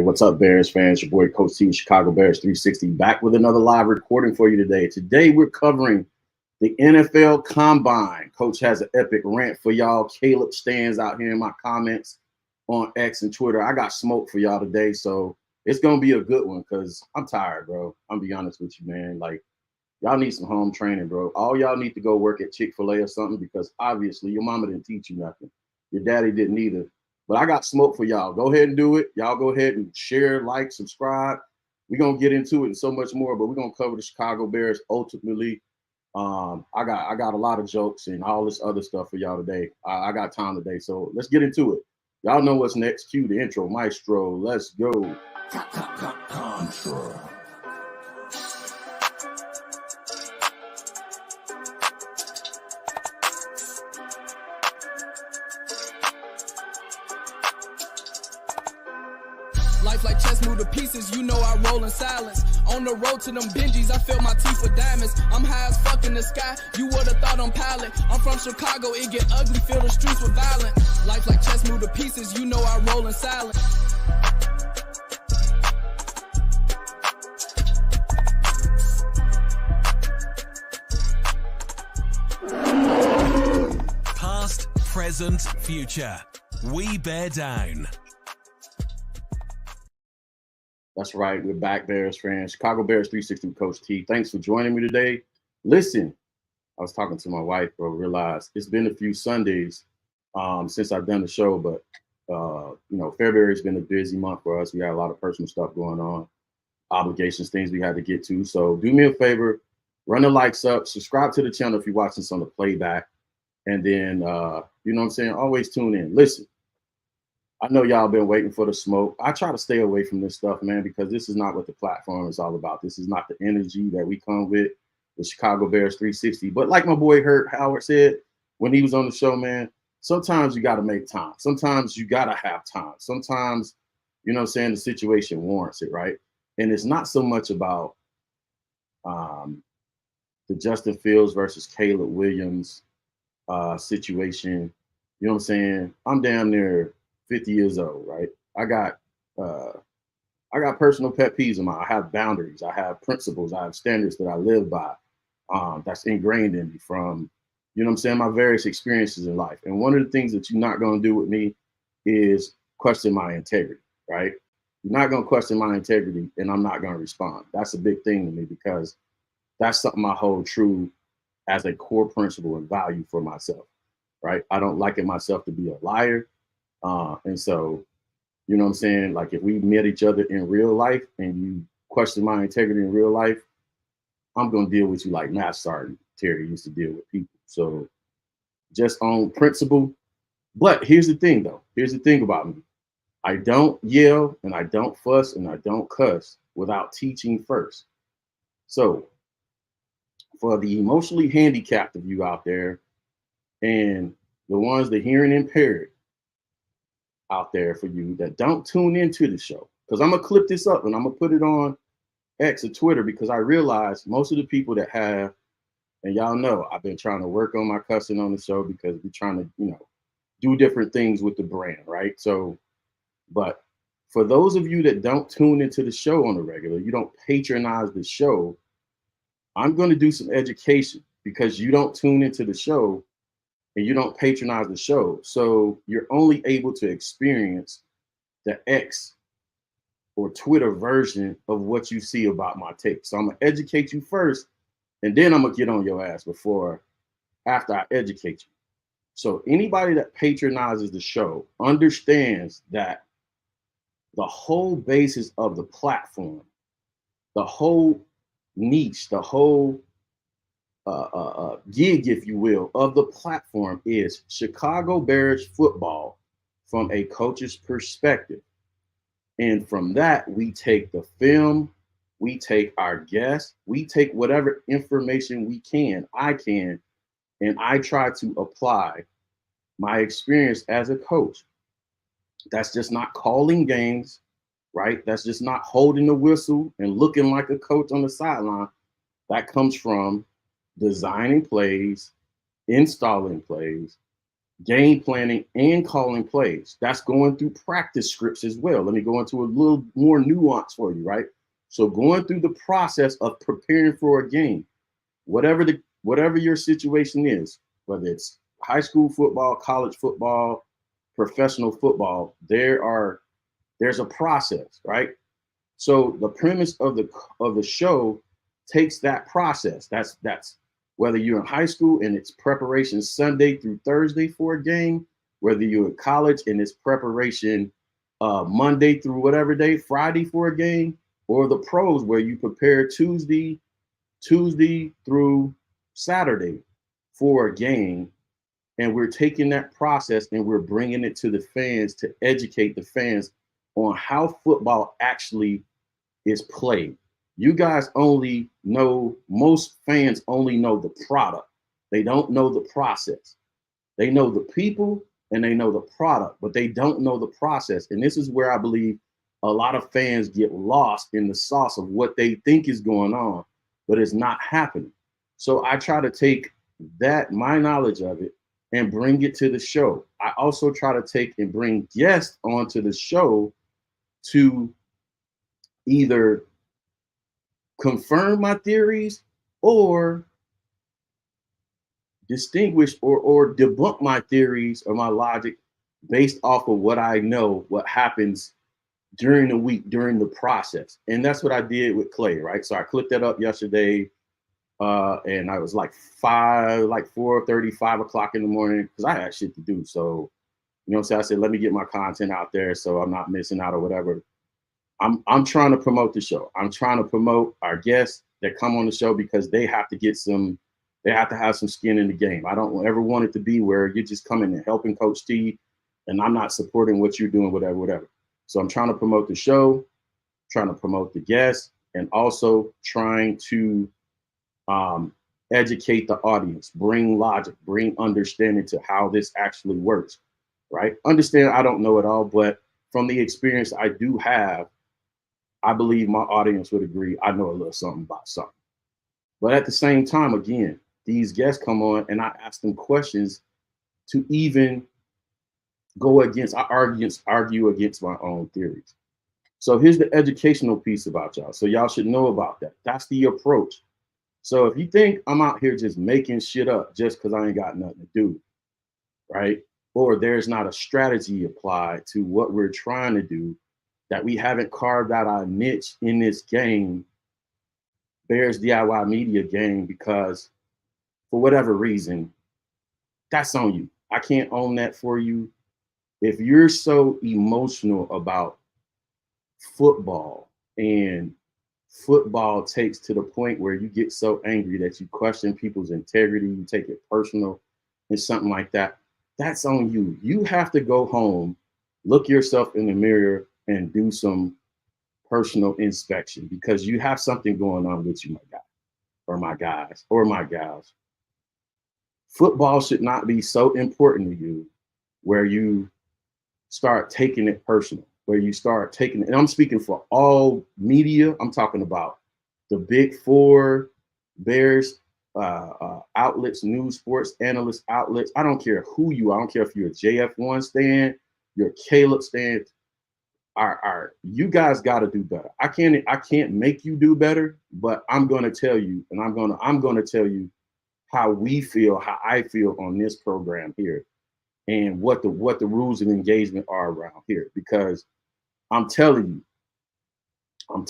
what's up, Bears fans? Your boy, Coach T, Chicago Bears 360, back with another live recording for you today. Today, we're covering the NFL Combine. Coach has an epic rant for y'all. Caleb stands out here in my comments on X and Twitter. I got smoke for y'all today, so it's going to be a good one because I'm tired, bro. I'm going to be honest with you, man. Like, y'all need some home training, bro. All y'all need to go work at Chick-fil-A or something because obviously your mama didn't teach you nothing. Your daddy didn't either. But I got smoke for y'all. Go ahead and do it. Y'all go ahead and share, like, subscribe. We're going to get into it and so much more, but we're going to cover the Chicago Bears ultimately. I got a lot of jokes and all this other stuff for y'all today. I got time today, so let's get into it. Y'all know what's next. Cue the intro, maestro. Let's go. Contra. Life like chess, move to pieces, you know I roll in silence. On the road to them Benjis, I fill my teeth with diamonds. I'm high as fuck in the sky, you would've thought I'm pilot. I'm from Chicago, it get ugly, fill the streets with violence. Life like chess, move to pieces, you know I roll in silence. Past, present, future. We bear down. That's right. We're back, Bears fans. Chicago Bears 360 with Coach T. Thanks for joining me today. Listen, I was talking to my wife, bro. Realized it's been a few Sundays since I've done the show, but February's been a busy month for us. We got a lot of personal stuff going on, obligations, things we had to get to. So do me a favor, run the likes up, subscribe to the channel if you're watching this on the playback, and then you know what I'm saying, always tune in. Listen. I know y'all been waiting for the smoke. I try to stay away from this stuff, man, because this is not what the platform is all about. This is not the energy that we come with, the Chicago Bears 360. But like my boy Howard said when he was on the show, man, sometimes you got to make time. Sometimes you got to have time. Sometimes, you know what I'm saying, the situation warrants it, right? And it's not so much about the Justin Fields versus Caleb Williams situation. You know what I'm saying? I'm down there 50 years old, right? I got personal pet peeves in mind. I have boundaries. I have principles. I have standards that I live by. That's ingrained in me from, you know what I'm saying, my various experiences in life. And one of the things that you're not going to do with me is question my integrity, right? You're not going to question my integrity and I'm not going to respond. That's a big thing to me because that's something I hold true as a core principle and value for myself, right? I don't like it myself to be a liar. And so, you know what I'm saying? Like if we met each other in real life and you question my integrity in real life, I'm going to deal with you like Matt Sergeant Terry used to deal with people. So just on principle. But here's the thing, though. Here's the thing about me. I don't yell and I don't fuss and I don't cuss without teaching first. So for the emotionally handicapped of you out there and the ones that hearing impaired, out there for you that don't tune into the show, because I'm gonna clip this up and I'm gonna put it on X or Twitter because I realize most of the people that have, and y'all know I've been trying to work on my cussing on the show because we're trying to, do different things with the brand, right? So, but for those of you that don't tune into the show on the regular, you don't patronize the show, I'm going to do some education because you don't tune into the show and you don't patronize the show. So you're only able to experience the X or Twitter version of what you see about my take. So I'm gonna educate you first, and then I'm gonna get on your ass after I educate you. So anybody that patronizes the show understands that the whole basis of the platform, the whole niche, the whole gig, if you will, of the platform is Chicago Bears football from a coach's perspective. And from that, we take the film, we take our guests, we take whatever information I can, and I try to apply my experience as a coach. That's just not calling games, right? That's just not holding the whistle and looking like a coach on the sideline. That comes from designing plays, installing plays, game planning and calling plays. That's going through practice scripts as well. Let me go into a little more nuance for you, right? So going through the process of preparing for a game, whatever your situation is, whether it's high school football, college football, professional football, there's a process, right? So the premise of the show takes that process. That's whether you're in high school and it's preparation Sunday through Thursday for a game, whether you're in college and it's preparation Monday through whatever day, Friday for a game, or the pros where you prepare Tuesday through Saturday for a game. And we're taking that process and we're bringing it to the fans to educate the fans on how football actually is played. You guys only know, most fans only know the product. They don't know the process. They know the people and they know the product, but they don't know the process. And this is where I believe a lot of fans get lost in the sauce of what they think is going on, but it's not happening. So I try to take my knowledge of it and bring it to the show. I also try to take and bring guests onto the show to either confirm my theories or distinguish or debunk my theories or my logic based off of what I know, what happens during the week, during the process. And that's what I did with Clay, right? So I clicked that up yesterday. And I was like 4:30, 5 o'clock in the morning, because I had shit to do. So, you know what I'm saying? I said, let me get my content out there so I'm not missing out or whatever. I'm trying to promote the show. I'm trying to promote our guests that come on the show because they have to have some skin in the game. I don't ever want it to be where you're just coming and helping Coach T and I'm not supporting what you're doing, whatever. So I'm trying to promote the show, trying to promote the guests, and also trying to educate the audience, bring logic, bring understanding to how this actually works, right? Understand I don't know it all, but from the experience I do have, I believe my audience would agree I know a little something about something. But at the same time, again, these guests come on and I ask them questions to even argue against my own theories. So here's the educational piece about y'all. So y'all should know about that. That's the approach. So if you think I'm out here just making shit up just because I ain't got nothing to do, right? Or there's not a strategy applied to what we're trying to do, that we haven't carved out our niche in this game, Bears DIY media game, because for whatever reason, that's on you. I can't own that for you. If you're so emotional about football and football takes to the point where you get so angry that you question people's integrity, you take it personal and something like that, that's on you. You have to go home, look yourself in the mirror and do some personal inspection because you have something going on with you, my guy, or my guys, or my gals. Football should not be so important to you where you start taking it personal, where you start taking it, and I'm speaking for all media. I'm talking about the big four Bears outlets, news, sports analyst outlets. I don't care who you are. I don't care if you're a JF1 stand, you're a Caleb stand. You guys got to do better. I can't make you do better, but I'm going to tell you, and I'm going to tell you how I feel on this program here, and what the rules of engagement are around here. Because I'm telling you, I'm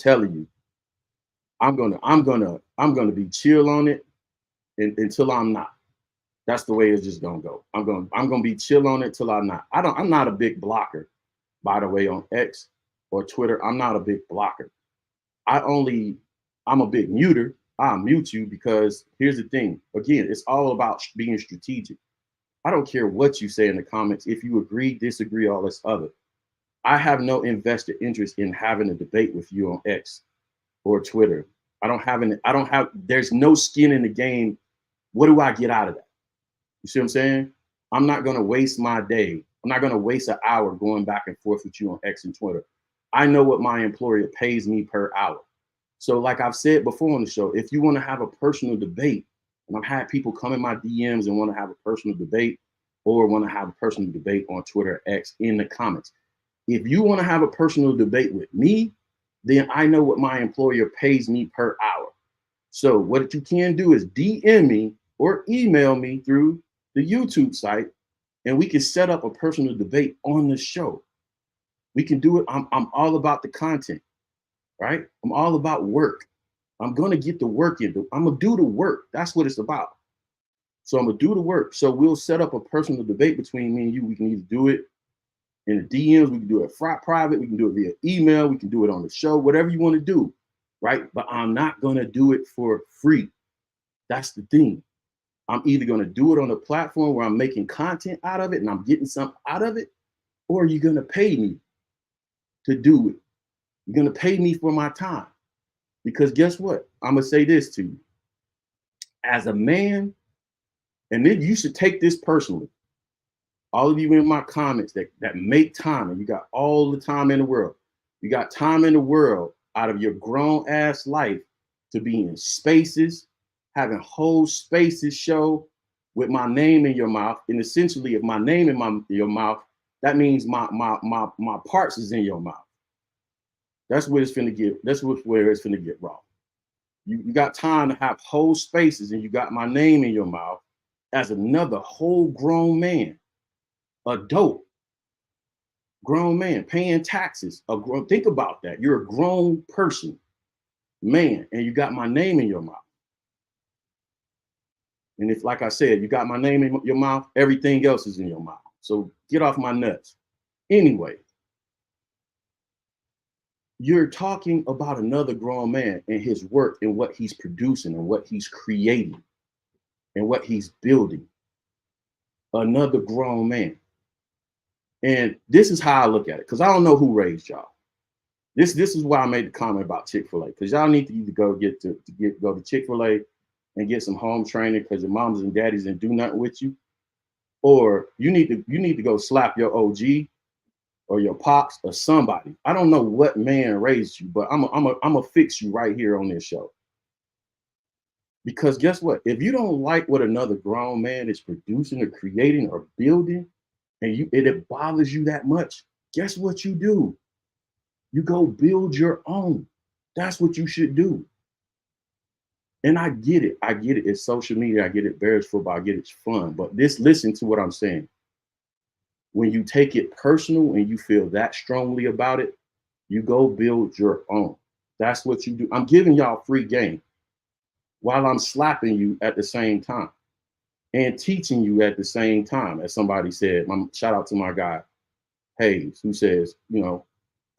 gonna be chill on it until I'm not. That's the way it's just gonna go. I'm gonna be chill on it till I'm not. I'm not a big blocker, by the way, on X or Twitter. I'm not a big blocker. I'm a big muter. I'll mute you because here's the thing. Again, it's all about being strategic. I don't care what you say in the comments. If you agree, disagree, all this other. I have no invested interest in having a debate with you on X or Twitter. There's no skin in the game. What do I get out of that? You see what I'm saying? I'm not going to waste my day. I'm not going to waste an hour going back and forth with you on X and Twitter. I know what my employer pays me per hour. So like I've said before on the show, if you want to have a personal debate, and I've had people come in my DMs and want to have a personal debate, or want to have a personal debate on Twitter X in the comments. If you want to have a personal debate with me, then I know what my employer pays me per hour. So what you can do is DM me or email me through the YouTube site, and we can set up a personal debate on the show. We can do it. I'm all about the content, right? I'm all about work. I'm going to get the work in. I'm going to do the work. That's what it's about. So I'm going to do the work. So we'll set up a personal debate between me and you. We can either do it in the DMs, we can do it private, we can do it via email, we can do it on the show, whatever you want to do, right? But I'm not going to do it for free. That's the thing. I'm either going to do it on a platform where I'm making content out of it and I'm getting something out of it, or you're going to pay me to do it. You're going to pay me for my time. Because guess what? I'm going to say this to you. As a man, and then you should take this personally. All of you in my comments that make time, and you got all the time in the world. You got time in the world out of your grown ass life to be in spaces, having whole spaces show with my name in your mouth. And essentially, if my name in your mouth, that means my parts is in your mouth. That's where it's finna get. That's where it's finna get wrong. You got time to have whole spaces, and you got my name in your mouth as another whole grown man. Adult, grown man, paying taxes. Think about that. You're a grown person, man, and you got my name in your mouth. And if, like I said, you got my name in your mouth, everything else is in your mouth. So get off my nuts. Anyway, you're talking about another grown man and his work and what he's producing and what he's creating and what he's building. Another grown man. And this is how I look at it, because I don't know who raised y'all. This is why I made the comment about Chick-fil-A, because y'all need to either go to Chick-fil-A and get some home training because your moms and daddies didn't do nothing with you, or you need to go slap your OG or your pops or somebody. I don't know what man raised you, but I'm a fix you right here on this show. Because guess what? If you don't like what another grown man is producing or creating or building, and it bothers you that much, guess what you do? You go build your own. That's what you should do. And I get it. It's social media. I get it. Bears football. I get it's fun. But listen to what I'm saying. When you take it personal and you feel that strongly about it, you go build your own. That's what you do. I'm giving y'all free game while I'm slapping you at the same time. And teaching you at the same time. As somebody said, shout out to my guy, Hayes, who says,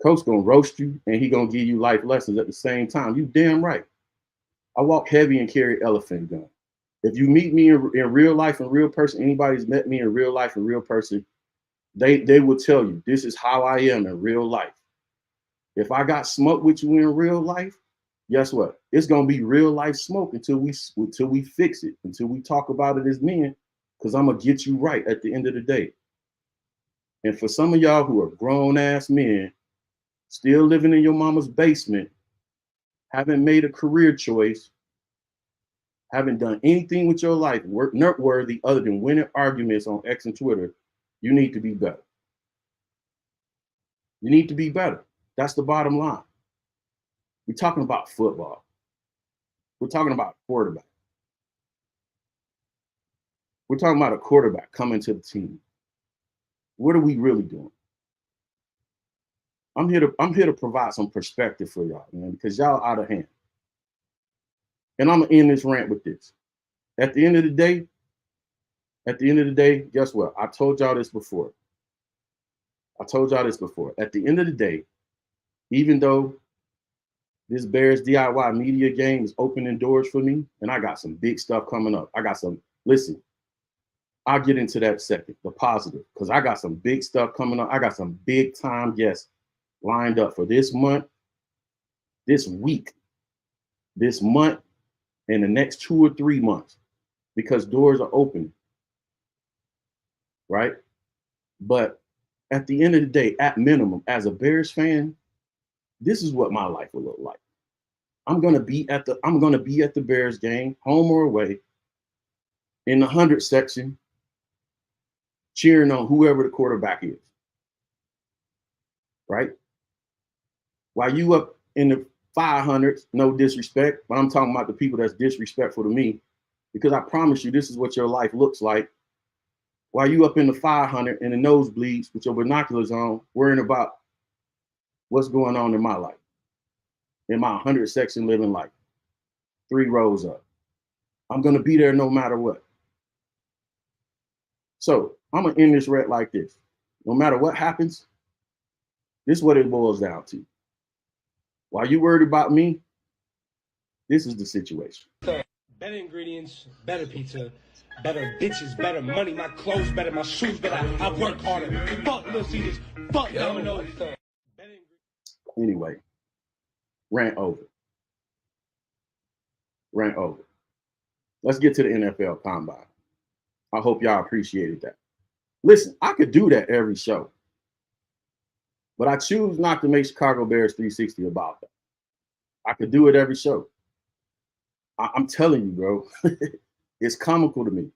Coach gonna roast you and he gonna give you life lessons at the same time. You damn right. I walk heavy and carry elephant gun. If you meet me in real life and real person, anybody's met me in real life and real person, they will tell you, this is how I am in real life. If I got smoke with you in real life, guess what? It's gonna be real life smoke until we fix it, until we talk about it as men, because I'm gonna get you right at the end of the day. And for some of y'all who are grown ass men, still living in your mama's basement, haven't made a career choice, haven't done anything with your life noteworthy other than winning arguments on X and Twitter, you need to be better. You need to be better. That's the bottom line. We're talking about football. We're talking about quarterback. We're talking about a quarterback coming to the team. What are we really doing? I'm here to provide some perspective for y'all, man, because y'all out of hand. And I'm gonna end this rant with this. At the end of the day, guess what? I told y'all this before. At the end of the day, even though this Bears DIY media game is opening doors for me, and I got some big stuff coming up. Listen, I'll get into that second, the positive, because I got some big stuff coming up. I got some big time guests lined up for this month, this week, this month, and the next 2 or 3 months, because doors are opening, right? But at the end of the day, at minimum, as a Bears fan, this is what my life will look like. I'm gonna be at the Bears game, home or away, in the 100 section, cheering on whoever the quarterback is, right? While you up in the 500s, no disrespect, but I'm talking about the people that's disrespectful to me, because I promise you this is what your life looks like. While you up in the 500 in the nosebleeds with your binoculars on, worrying about what's going on in my life, in my 100 section living life, 3 rows up. I'm going to be there no matter what. So I'm going to end this rant like this. No matter what happens, this is what it boils down to. While you worried about me, this is the situation. Better ingredients, better pizza, better bitches, better money, my clothes better, my shoes better, I work harder. Fuck Little Caesars, fuck Domino's. Anyway, rant over. Rant over. Let's get to the NFL Combine. I hope y'all appreciated that. Listen, I could do that every show, but I choose not to make Chicago Bears 360 about that. I could do it every show. I'm telling you, bro, it's comical to me.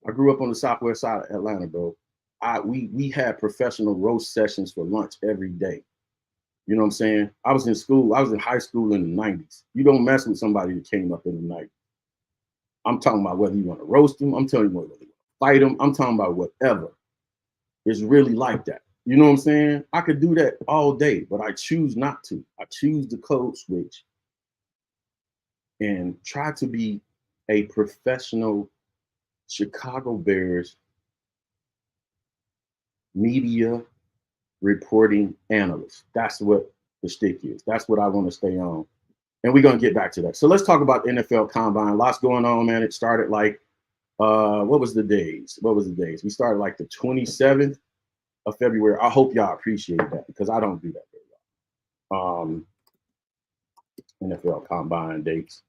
I grew up on the southwest side of Atlanta, bro. We had professional roast sessions for lunch every day. You know what I'm saying? I was in school. I was in high school in the 90s. You don't mess with somebody that came up in the 90s. I'm talking about whether you want to roast them. I'm telling you whether you want to fight them. I'm talking about whatever. It's really like that. You know what I'm saying? I could do that all day, but I choose not to. I choose the code switch and try to be a professional Chicago Bears media reporting analyst. That's what the shtick is. That's what I want to stay on. And we're going to get back to that. So let's talk about the NFL Combine. Lots going on, man. It started like, what was the days? We started like the 27th of February. I hope y'all appreciate that because I don't do that very well. NFL Combine dates.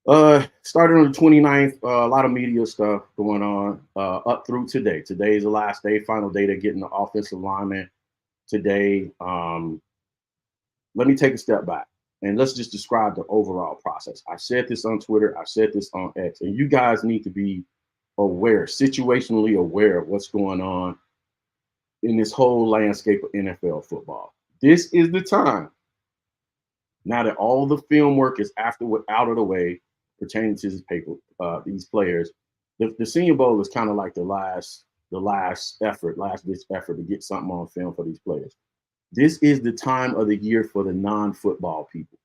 Started on the 29th, a lot of media stuff going on up through today. Today is the last day, final day to getting the offensive lineman today. Let me take a step back and let's just describe the overall process. I said this on Twitter, I said this on X, and you guys need to be aware, situationally aware of what's going on in this whole landscape of NFL football. This is the time, now that all the film work is out of the way, pertaining to these players, the Senior Bowl is kind of like the last ditch effort to get something on film for these players. This is the time of the year for the non-football people.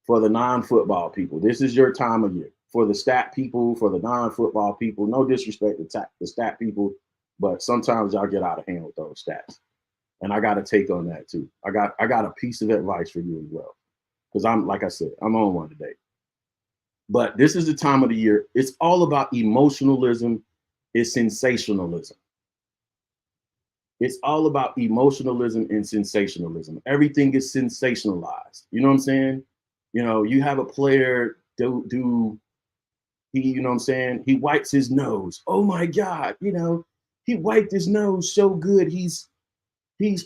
For the non-football people, this is your time of year. For the stat people, for the non-football people, no disrespect to the stat people, but sometimes y'all get out of hand with those stats. And I got a take on that too. I got a piece of advice for you as well. Because like I said, I'm on one today. But this is the time of the year. It's all about emotionalism. It's sensationalism. It's all about emotionalism and sensationalism. Everything is sensationalized. You know what I'm saying? You know, you have a player you know what I'm saying? He wipes his nose. Oh my God, you know, he wiped his nose so good. He's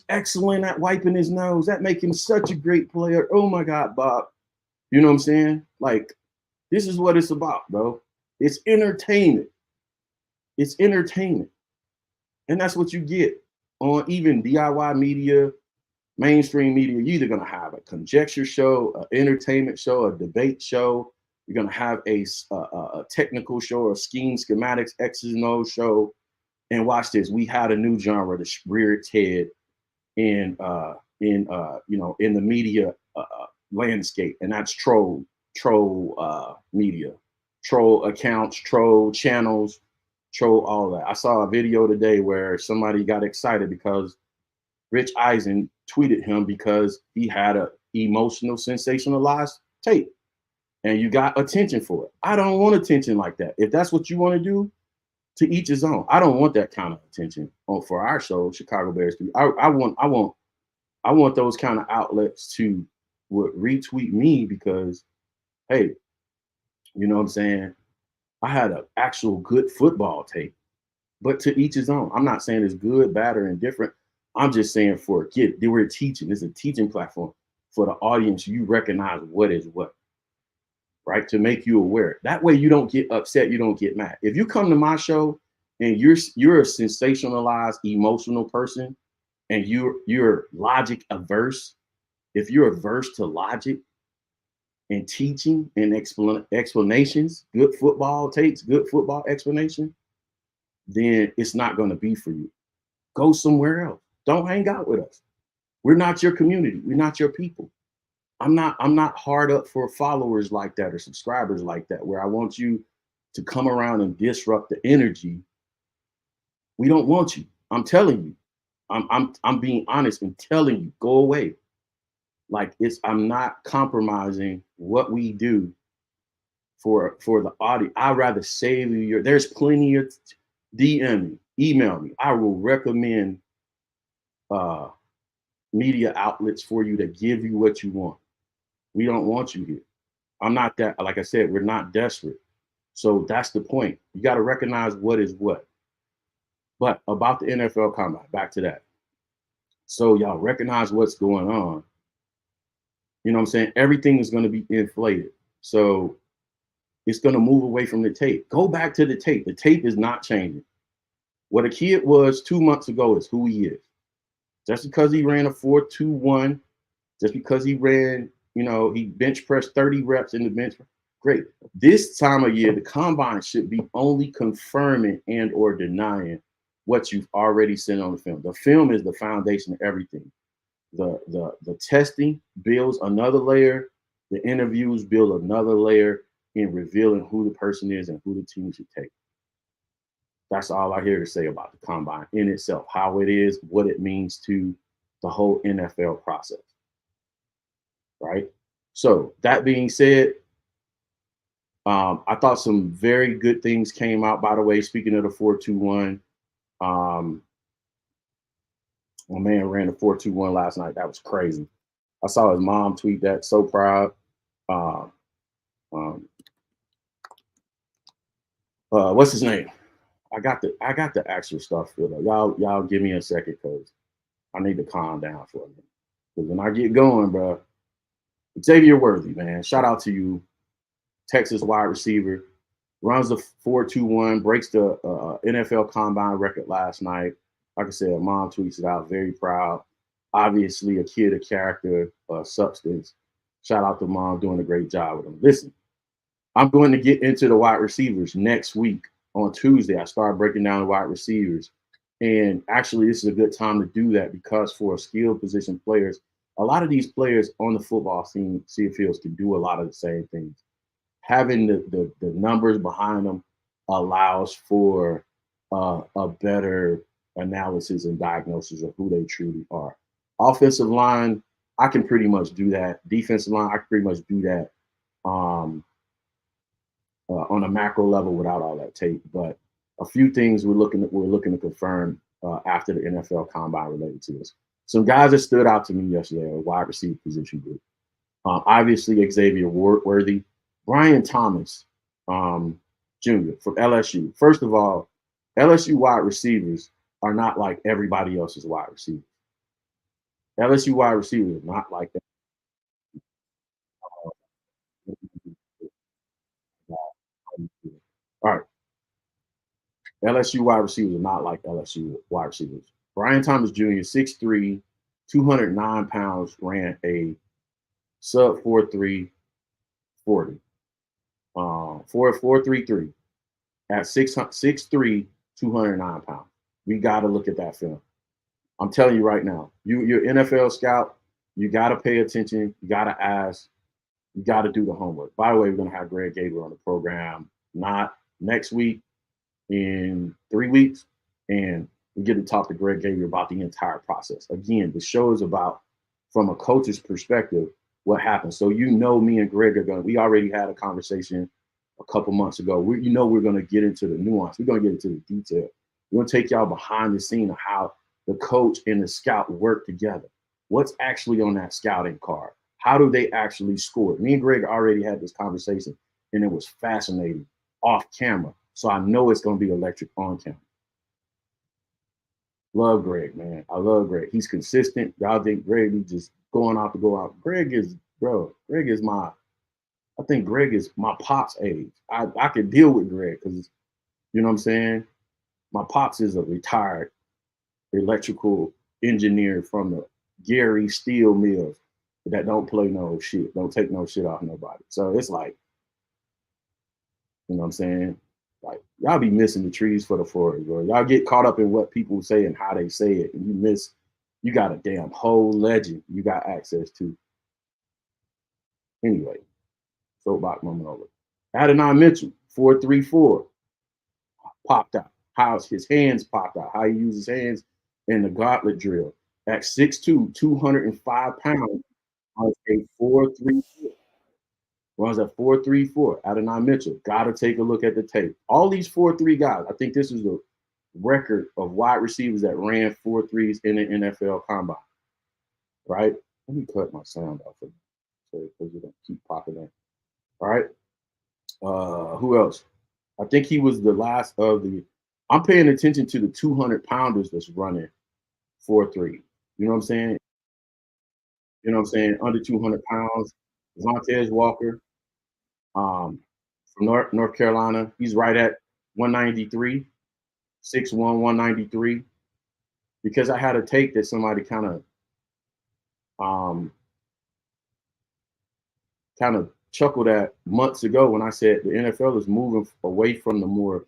excellent at wiping his nose. That makes him such a great player. Oh my God, Bob. You know what I'm saying? Like, this is what it's about, bro. It's entertainment. It's entertainment. And that's what you get on even DIY media, mainstream media. You're either going to have a conjecture show, an entertainment show, a debate show. You're going to have a technical show, a scheme, schematics, X's and O's show. And watch this. We had a new genre to rear its head in the media landscape, and that's troll media, troll accounts, troll channels, troll all that. I saw a video today where somebody got excited because Rich Eisen tweeted him because he had a emotional, sensationalized tape, and you got attention for it. I don't want attention like that. If that's what you want to do, to each his own. I don't want that kind of attention for our show, Chicago Bears. I want those kind of outlets to retweet me because, hey, you know what I'm saying? I had an actual good football tape, but to each his own. I'm not saying it's good, bad, or indifferent. I'm just saying we're teaching. It's a teaching platform for the audience. You recognize what is what, right? To make you aware. That way you don't get upset. You don't get mad. If you come to my show and you're a sensationalized, emotional person, and you're logic averse, if you're averse to logic and teaching and explanations, good football takes, good football explanation, then it's not going to be for you. Go somewhere else. Don't hang out with us. We're not your community. We're not your people. I'm not hard up for followers like that or subscribers like that, where I want you to come around and disrupt the energy. We don't want you. I'm telling you. I'm being honest and telling you, go away. Like I'm not compromising what we do for the audience. I'd rather save you there's plenty of DM me, email me. I will recommend media outlets for you to give you what you want. We don't want you here. I'm not that, like I said, we're not desperate. So that's the point. You got to recognize what is what. But about the NFL Combine, back to that. So y'all recognize what's going on. You know what I'm saying? Everything is going to be inflated. So it's going to move away from the tape. Go back to the tape. The tape is not changing. What a kid was 2 months ago is who he is. Just because he ran a 4.21, just because he ran, he bench pressed 30 reps in the bench. Great. This time of year, the combine should be only confirming and or denying what you've already seen on the film. The film is the foundation of everything. The testing builds another layer. The interviews build another layer in revealing who the person is and who the team should take. That's all I hear to say about the combine in itself, how it is, what it means to the whole NFL process. Right? So that being said, I thought some very good things came out, by the way, speaking of the 4.21. My man ran a 4.21 last night. That was crazy. I saw his mom tweet that. So proud. What's his name? I got the actual stuff filled up. Y'all give me a second, because I need to calm down for a minute. Because when I get going, bro, Xavier Worthy, man, shout out to you. Texas wide receiver, runs the 4.21, breaks the NFL Combine record last night. Like I said, mom tweets it out, very proud. Obviously, a kid of character, substance. Shout out to mom, doing a great job with him. Listen, I'm going to get into the wide receivers next week on Tuesday. I start breaking down the wide receivers. And actually, this is a good time to do that, because for skilled position players, a lot of these players on the football fields can do a lot of the same things. Having the numbers behind them allows for a better analysis and diagnosis of who they truly are. Offensive line, I can pretty much do that. Defensive line, I can pretty much do that on a macro level without all that tape. But a few things we're looking to confirm after the NFL Combine related to this. Some guys that stood out to me yesterday are wide receiver position group. Obviously, Xavier Worthy. Brian Thomas Jr. from LSU. First of all, LSU wide receivers are not like everybody else's wide receivers. LSU wide receivers are not like that. All right. LSU wide receivers are not like LSU wide receivers. Brian Thomas Jr., 6'3", 209 pounds, ran a sub 4.3 40. 4.33 at 6'3", 209 pounds. We got to look at that film. I'm telling you right now, you're NFL scout, you got to pay attention, you got to ask, you got to do the homework. By the way, we're going to have Greg Gabriel on the program, not next week, in 3 weeks, and we get to talk to Greg Gabriel about the entire process. Again, the show is about, from a coach's perspective, what happened. So me and Greg we already had a conversation a couple months ago. We're going to get into the nuance. We're going to get into the detail. We're going to take y'all behind the scene of how the coach and the scout work together. What's actually on that scouting card? How do they actually score? Me and Greg already had this conversation, and it was fascinating off camera. So I know it's going to be electric on camera. Love Greg, man. I love Greg. He's consistent. Y'all think Greg is just going out to go out. Greg is I think Greg is my pop's age. I could deal with Greg because, you know what I'm saying? My pops is a retired electrical engineer from the Gary Steel Mills that don't play no shit, don't take no shit off nobody. So it's like, you know what I'm saying? Like, y'all be missing the trees for the forest, bro. Y'all get caught up in what people say and how they say it, and you miss, you got a damn whole legend you got access to. Anyway, soapbox moment over. Adonai Mitchell, 4.34, popped out. How his hands popped out, how he uses his hands in the gauntlet drill. At 6'2", 205 pounds, runs a 4.34. Runs at 4.34. Adonai Mitchell. Gotta take a look at the tape. All these 4.3 guys, I think this is the record of wide receivers that ran 4.3s in the NFL combine. Right? Let me cut my sound off of it so because it don't keep popping in. All right. Who else? I think he was the last of the. I'm paying attention to the 200-pounders that's running 4.3. You know what I'm saying? You know what I'm saying? Under 200 pounds. Vontez Walker, from North Carolina. He's right at 193, 6'1", 193. Because I had a take that somebody kind of chuckled at months ago when I said the NFL is moving away from the more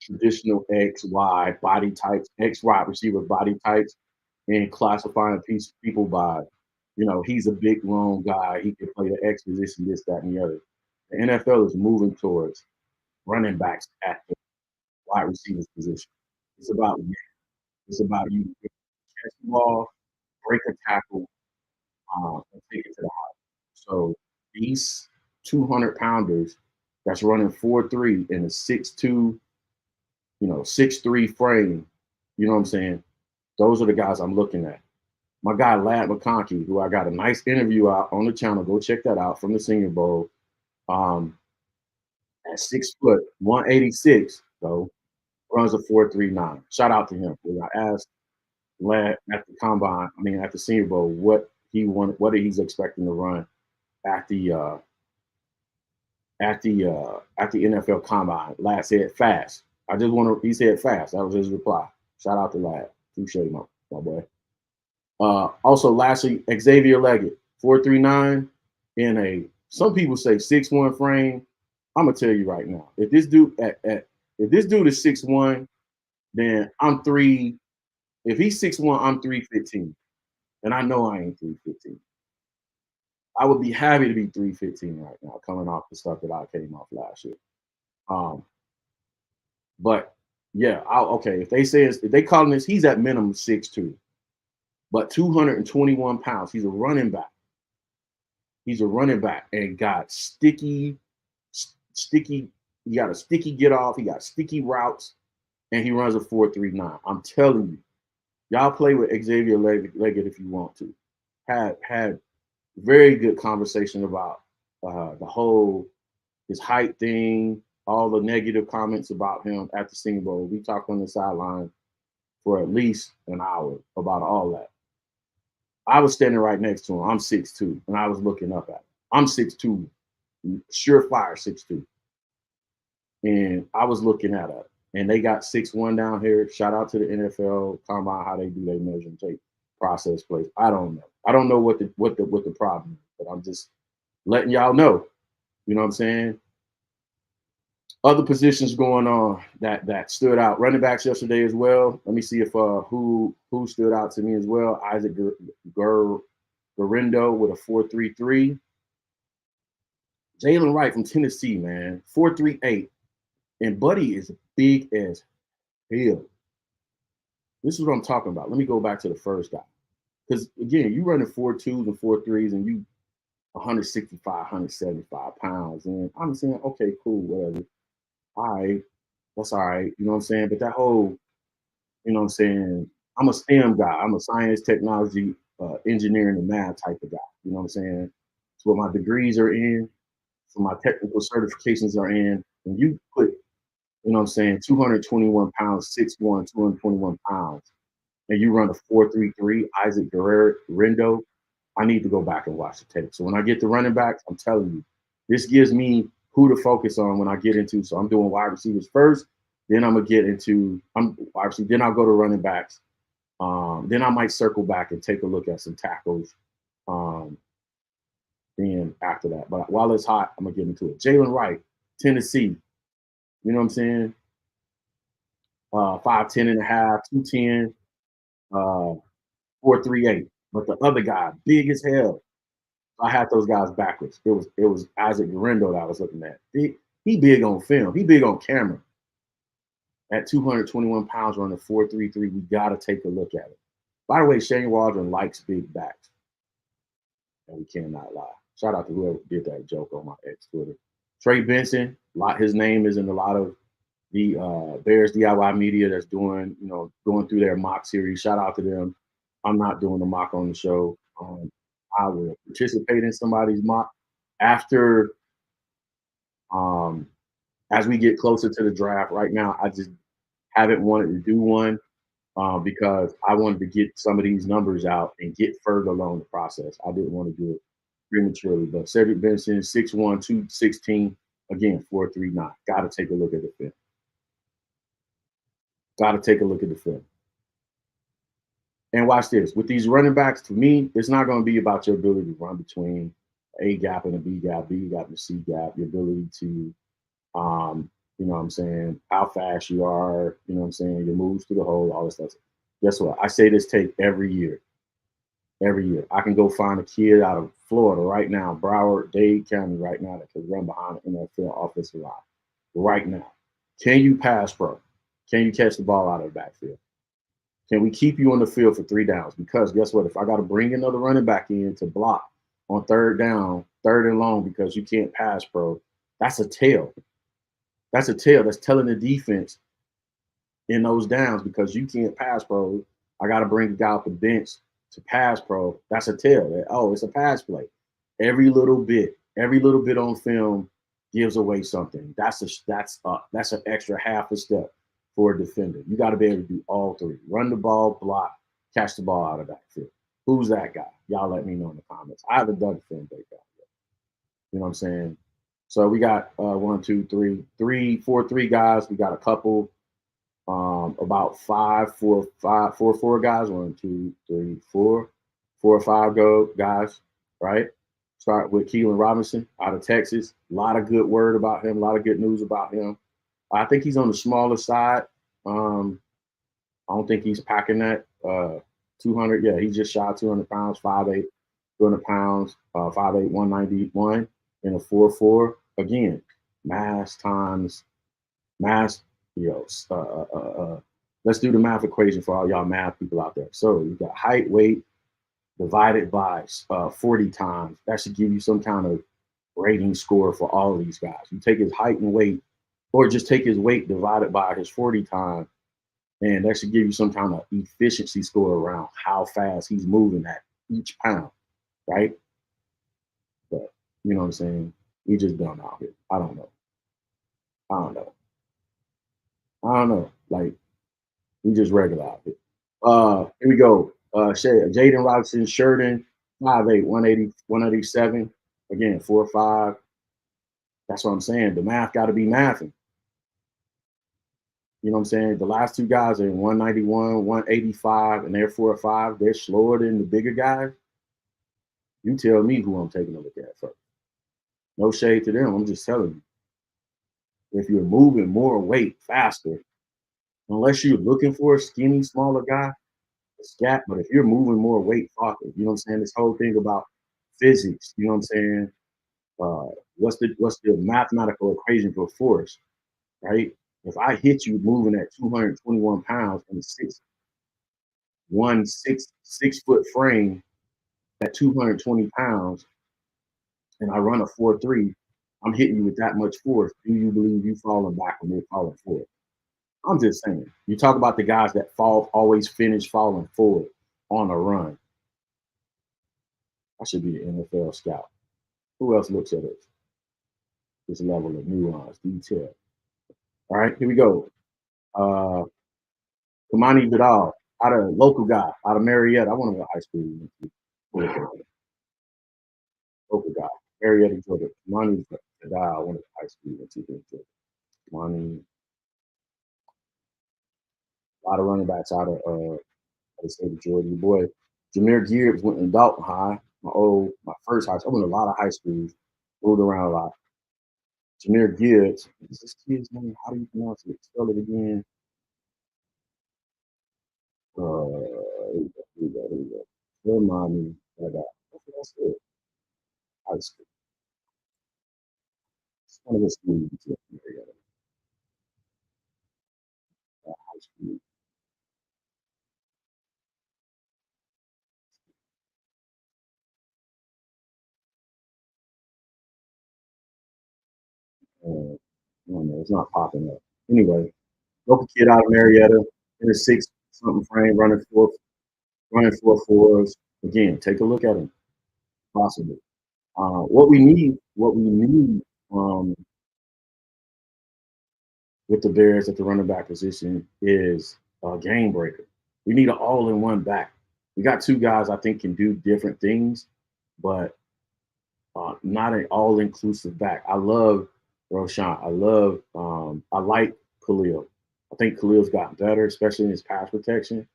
traditional X, Y body types, X wide receiver body types, and classifying people by, you know, he's a big, long guy. He can play the X position, this, that, and the other. The NFL is moving towards running backs at the wide receivers position. It's about you catch the ball, break a tackle, and take it to the house. So these 200-pounders that's running 4.3 in a 6'2", 6'3" frame, you know what I'm saying? Those are the guys I'm looking at. My guy, Lad McConkey, who I got a nice interview out on the channel. Go check that out from the Senior Bowl. At 6 foot, 186, though, runs a 4.39. Shout out to him. When I asked Lad at the combine, at the Senior Bowl, what he's expecting to run at the NFL combine. Lad said fast. He said fast. That was his reply. Shout out to Lad. Touche, my boy. Also, lastly, Xavier Leggett, 4.39 in a, some people say 6'1" frame. I'm gonna tell you right now, if this dude if this dude is 6'1", then I'm 3. If he's 6'1", I'm 315, and I know I ain't 315. I would be happy to be 315 right now, coming off the stuff that I came off last year. But yeah, okay. If they calling this, he's at minimum 6'2", but 221 pounds. He's a running back. He's a running back and got sticky. He got a sticky get off. He got sticky routes, and he runs a 4.39. I'm telling you, y'all play with Xavier Leggett if you want to. Had very good conversation about the whole his height thing, all the negative comments about him at the Senior Bowl. We talked on the sideline for at least an hour about all that. I was standing right next to him. I'm 6'2", and I was looking up at him. I'm 6'2", surefire 6'2". And I was looking at it, and they got 6'1" down here. Shout out to the NFL combine, how they do their measure and take process plays. I don't know. I don't know what the problem is, but I'm just letting y'all know. You know what I'm saying? Other positions going on that stood out. Running backs yesterday as well. Let me see if who stood out to me as well. Isaac Gurindo with a 4.33. Jalen Wright from Tennessee, man, 4.38. And Buddy is big as hell. This is what I'm talking about. Let me go back to the first guy. Because, again, you running 4.2s and 4.3s, and you 165, 175 pounds. And I'm saying, okay, cool, whatever. All right, that's all right. You know what I'm saying? But that whole, you know what I'm saying, I'm a STEM guy. I'm a science, technology, engineering, and math type of guy. You know what I'm saying? It's what my degrees are in, so my technical certifications are in. And you put, you know what I'm saying, 221 pounds, 6'1", 221 pounds, and you run a 4.33, Isaac Gurindo, I need to go back and watch the tape. So when I get to running backs, I'm telling you, this gives me who to focus on when I get into. So I'm doing wide receivers first, Then I'm gonna get into then I'll go to running backs. Then I might circle back and take a look at some tackles. Um, then after that, but while it's hot, I'm gonna get into it. Jalen Wright, Tennessee. You know what I'm saying? 5'10" and a half, 210, 4.38. But the other guy, big as hell. I had those guys backwards. It was Isaac Garendo that I was looking at. He big on film. He big on camera. At 221 pounds running 4.33, we got to take a look at it. By the way, Shane Waldron likes big backs. And we cannot lie. Shout out to whoever did that joke on my ex Twitter. Trey Benson, his name is in a lot of the Bears DIY media that's doing, going through their mock series. Shout out to them. I'm not doing the mock on the show. I will participate in somebody's mock after, as we get closer to the draft. Right now, I just haven't wanted to do one because I wanted to get some of these numbers out and get further along the process. I didn't want to do it prematurely. But Cedric Benson, 6'1", 216, again, 4.39. Got to take a look at the film. Got to take a look at the film. And watch this. With these running backs, to me, it's not going to be about your ability to run between A gap and a B gap, B gap and C gap, your ability to, you know what I'm saying, how fast you are, you know what I'm saying, your moves to the hole, all this stuff. Guess what? I say this tape every year. Every year. I can go find a kid out of Florida right now, Broward, Dade County right now, that can run behind an NFL offensive line right now. Can you pass pro? Can you catch the ball out of the backfield? Can we keep you on the field for 3 downs? Because guess what? If I got to bring another running back in to block on 3rd down, 3rd and long because you can't pass pro, that's a tail. That's a tail. That's telling the defense in those downs because you can't pass pro. I got to bring a guy off the bench to pass pro. That's a tail. Oh, it's a pass play. Every little bit on film gives away something. That's an extra half a step for a defender. You got to be able to do all 3. Run the ball, block, catch the ball out of that field. Who's that guy? Y'all let me know in the comments. I haven't done film breakdown yet. You know what I'm saying? So we got 1, 2, 3, 4, 3 guys. We got a couple, about 4 guys. 1, 2, 3, 4 or 5 guys, right? Start with Keelan Robinson out of Texas. A lot of good word about him. A lot of good news about him. I think he's on the smaller side. I don't think he's packing that 200. Yeah, he's just shy 200 pounds, 5'8", 200 pounds, 5'8", 191 in a 4.4. Again, mass times mass. Let's do the math equation for all y'all math people out there. So you got height, weight divided by 40 times. That should give you some kind of rating score for all of these guys. You take his height and weight, or just take his weight divided by his 40 times, and that should give you some kind of efficiency score around how fast he's moving at each pound, right? But you know what I'm saying? We just dumb out here. I don't know. Like, we just regular out here. Here we go. Jaden Robinson, Sheridan, 5'8", 180, 187. Again, 4'5". That's what I'm saying. The math got to be mathing. You know what I'm saying? The last 2 guys are in 191, 185, and they're 4'5". They're slower than the bigger guys. You tell me who I'm taking a look at first. No shade to them. I'm just telling you. If you're moving more weight faster, unless you're looking for a skinny, smaller guy, a scat, but if you're moving more weight faster, you know what I'm saying? This whole thing about physics, you know what I'm saying? What's the mathematical equation for force, right? If I hit you moving at 221 pounds and a 6'4" frame at 220 pounds, and I run a 4.3, I'm hitting you with that much force. Do you believe you falling back when you're falling forward? I'm just saying. You talk about the guys that always finish falling forward on a run. I should be an NFL scout. Who else looks at it? This level of nuance, detail. All right, here we go. Kamani Vidal, local guy, out of Marietta. I want to go to high school. Local guy, Marietta, Georgia. Kamani Vidal, I want to go to high school. Kamani lot of running backs out of the state of Georgia. Your boy Jameer Gibbs went in Dalton High, my first high school. I went to a lot of high schools, moved around a lot. Jameer Gibbs, is this kid's name? How do you pronounce it? Spell it again. Here we go, here we go. Remind me of that. That's it. High school. It's one of the schools in Marietta. High school. I don't know, it's not popping up. Anyway, local kid out of Marietta in a 6-something frame, running 4.4s. Again, take a look at him. Possible. What we need with the Bears at the running back position is a game breaker. We need an all-in-one back. We got two guys I think can do different things, but not an all-inclusive back. I love Roshan. I like Khalil. I think Khalil's gotten better, especially in his pass protection.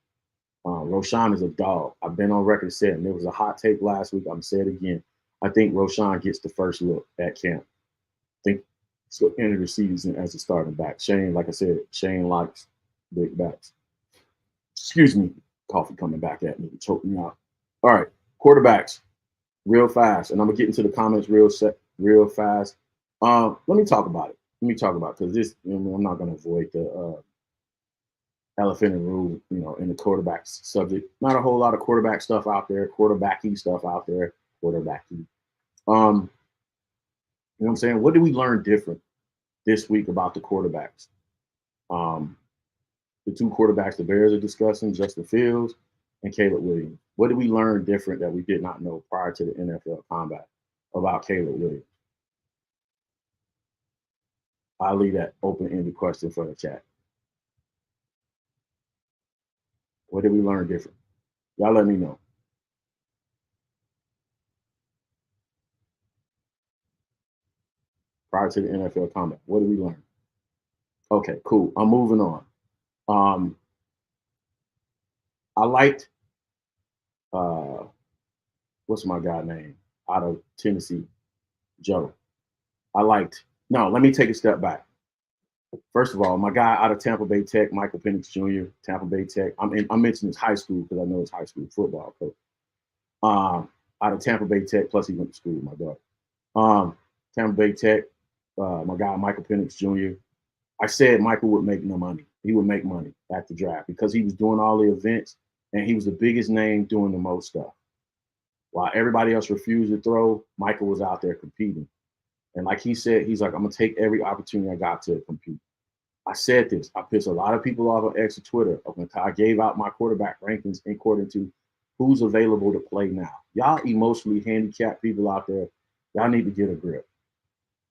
Roshan is a dog. I've been on record saying there was a hot take last week. I'm going to say it again. I think Roshan gets the first look at camp. I think so end of the season as a starting back. Shane, like I said, Shane likes big backs. Excuse me, coffee coming back at me, choking me out. All right, quarterbacks, real fast, and I'm gonna get into the comments real fast. Let me talk about it. Because this, I'm not gonna avoid the elephant in the room, in the quarterback subject. Not a whole lot of quarterback stuff out there, quarterbacky stuff out there, quarterbacky. You know what I'm saying? What did we learn different this week about the quarterbacks? The two quarterbacks the Bears are discussing, Justin Fields and Caleb Williams. What did we learn different that we did not know prior to the NFL combat about Caleb Williams? I'll leave that open-ended question for the chat. What did we learn different? Y'all let me know. Prior to the NFL combat, what did we learn? Okay, cool. I'm moving on. I liked, what's my guy name out of Tennessee, Joe. Let me take a step back. First of all, my guy out of Tampa Bay Tech, Michael Penix Jr., Tampa Bay Tech. I'm mentioning his high school because I know it's high school football coach. Out of Tampa Bay Tech, plus he went to school with my daughter. Tampa Bay Tech, my guy Michael Penix Jr. I said Michael would make no money. He would make money at the draft because he was doing all the events and he was the biggest name doing the most stuff. While everybody else refused to throw, Michael was out there competing. And like he said, he's like, I'm going to take every opportunity I got to compete. I said this. I pissed a lot of people off on X or Twitter. I gave out my quarterback rankings according to who's available to play now. Y'all emotionally handicapped people out there, y'all need to get a grip,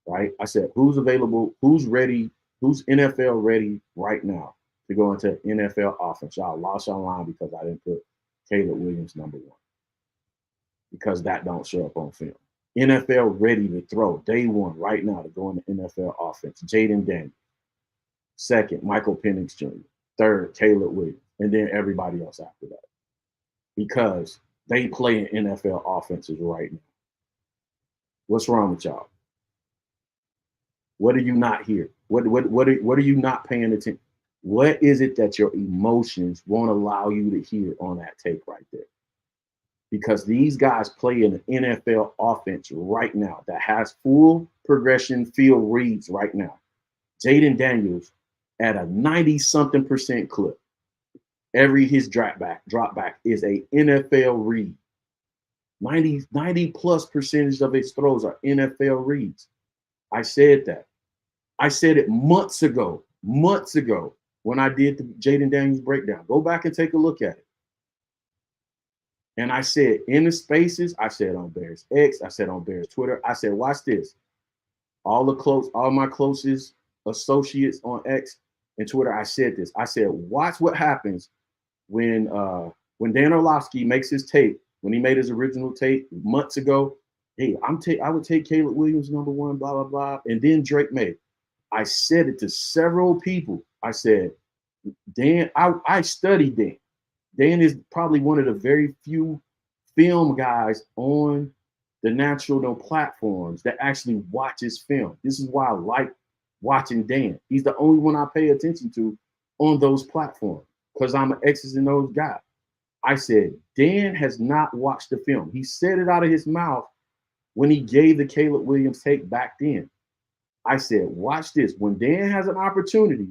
right? I said, who's available, who's ready, who's NFL ready right now to go into NFL offense? Y'all lost your line because I didn't put Caleb Williams number one because that don't show up on film. NFL ready to throw day one right now to go into NFL offense. Jaden Daniels. Second, Michael Penix Jr. Third, Caleb Williams. And then everybody else after that. Because they play in NFL offenses right now. What's wrong with y'all? What are you not here? What are you not paying attention? What is it that your emotions won't allow you to hear on that tape right there? Because these guys play in an NFL offense right now that has full progression field reads right now. Jaden Daniels at a 90-something% clip. His drop back is a NFL read. 90+% of his throws are NFL reads. I said that. I said it months ago when I did the Jaden Daniels breakdown. Go back and take a look at it. And I said in the spaces, I said on Bears X, I said on Bears Twitter, I said, watch this. All my closest associates on X and Twitter, I said this. I said, watch what happens when Dan Orlovsky makes his tape, when he made his original tape months ago. Hey, I would take Caleb Williams number one, blah, blah, blah. And then Drake May. I said it to several people. I said, Dan, I studied Dan. Dan is probably one of the very few film guys on the national platforms that actually watches film. This is why I like watching Dan. He's the only one I pay attention to on those platforms because I'm an X's and O's guy. I said, Dan has not watched the film. He said it out of his mouth when he gave the Caleb Williams take back then. I said, watch this. When Dan has an opportunity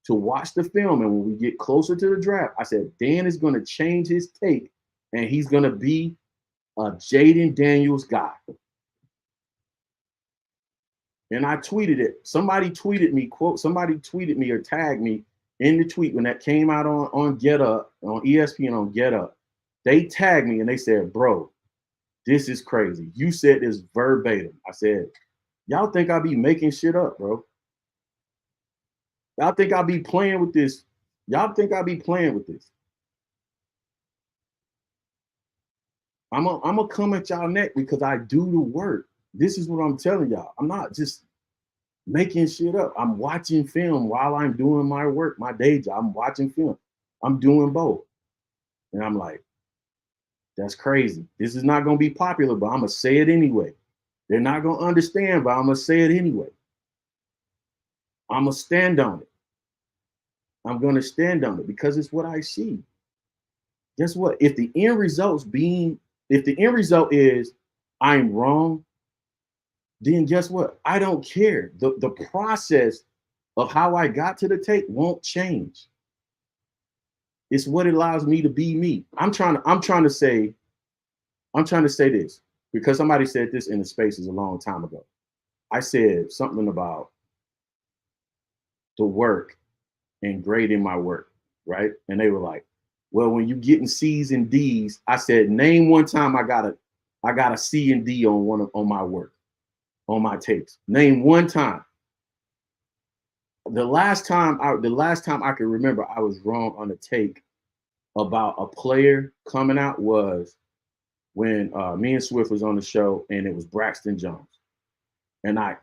to watch the film and when we get closer to the draft, I said, Dan is going to change his take and he's going to be a Jaden Daniels guy. And I tweeted it. Somebody tweeted me or tagged me in the tweet when that came out on Get Up, on ESPN on Get Up. They tagged me and they said, bro, this is crazy. You said this verbatim. I said, y'all think I be making shit up, bro. Y'all think I be playing with this. Y'all think I be playing with this. I'm gonna come at y'all neck because I do the work. This is what I'm telling y'all. I'm not just making shit up. I'm watching film while I'm doing my work, my day job. I'm watching film. I'm doing both. And I'm like, that's crazy. This is not going to be popular, but I'm going to say it anyway. They're not going to understand, but I'm going to say it anyway. I'm going to stand on it. I'm going to stand on it because it's what I see. Guess what? If the end result is I'm wrong, then guess what? I don't care. The process of how I got to the tape won't change. It's what allows me to be me. I'm trying to say this because somebody said this in the spaces a long time ago. I said something about the work and grading my work, right? And they were like, well, when you getting C's and D's, I said, name one time I got a C and D on my work, on my tapes. Name one time. The last time I can remember I was wrong on a take about a player coming out was when me and Swift was on the show and it was Braxton Jones. And I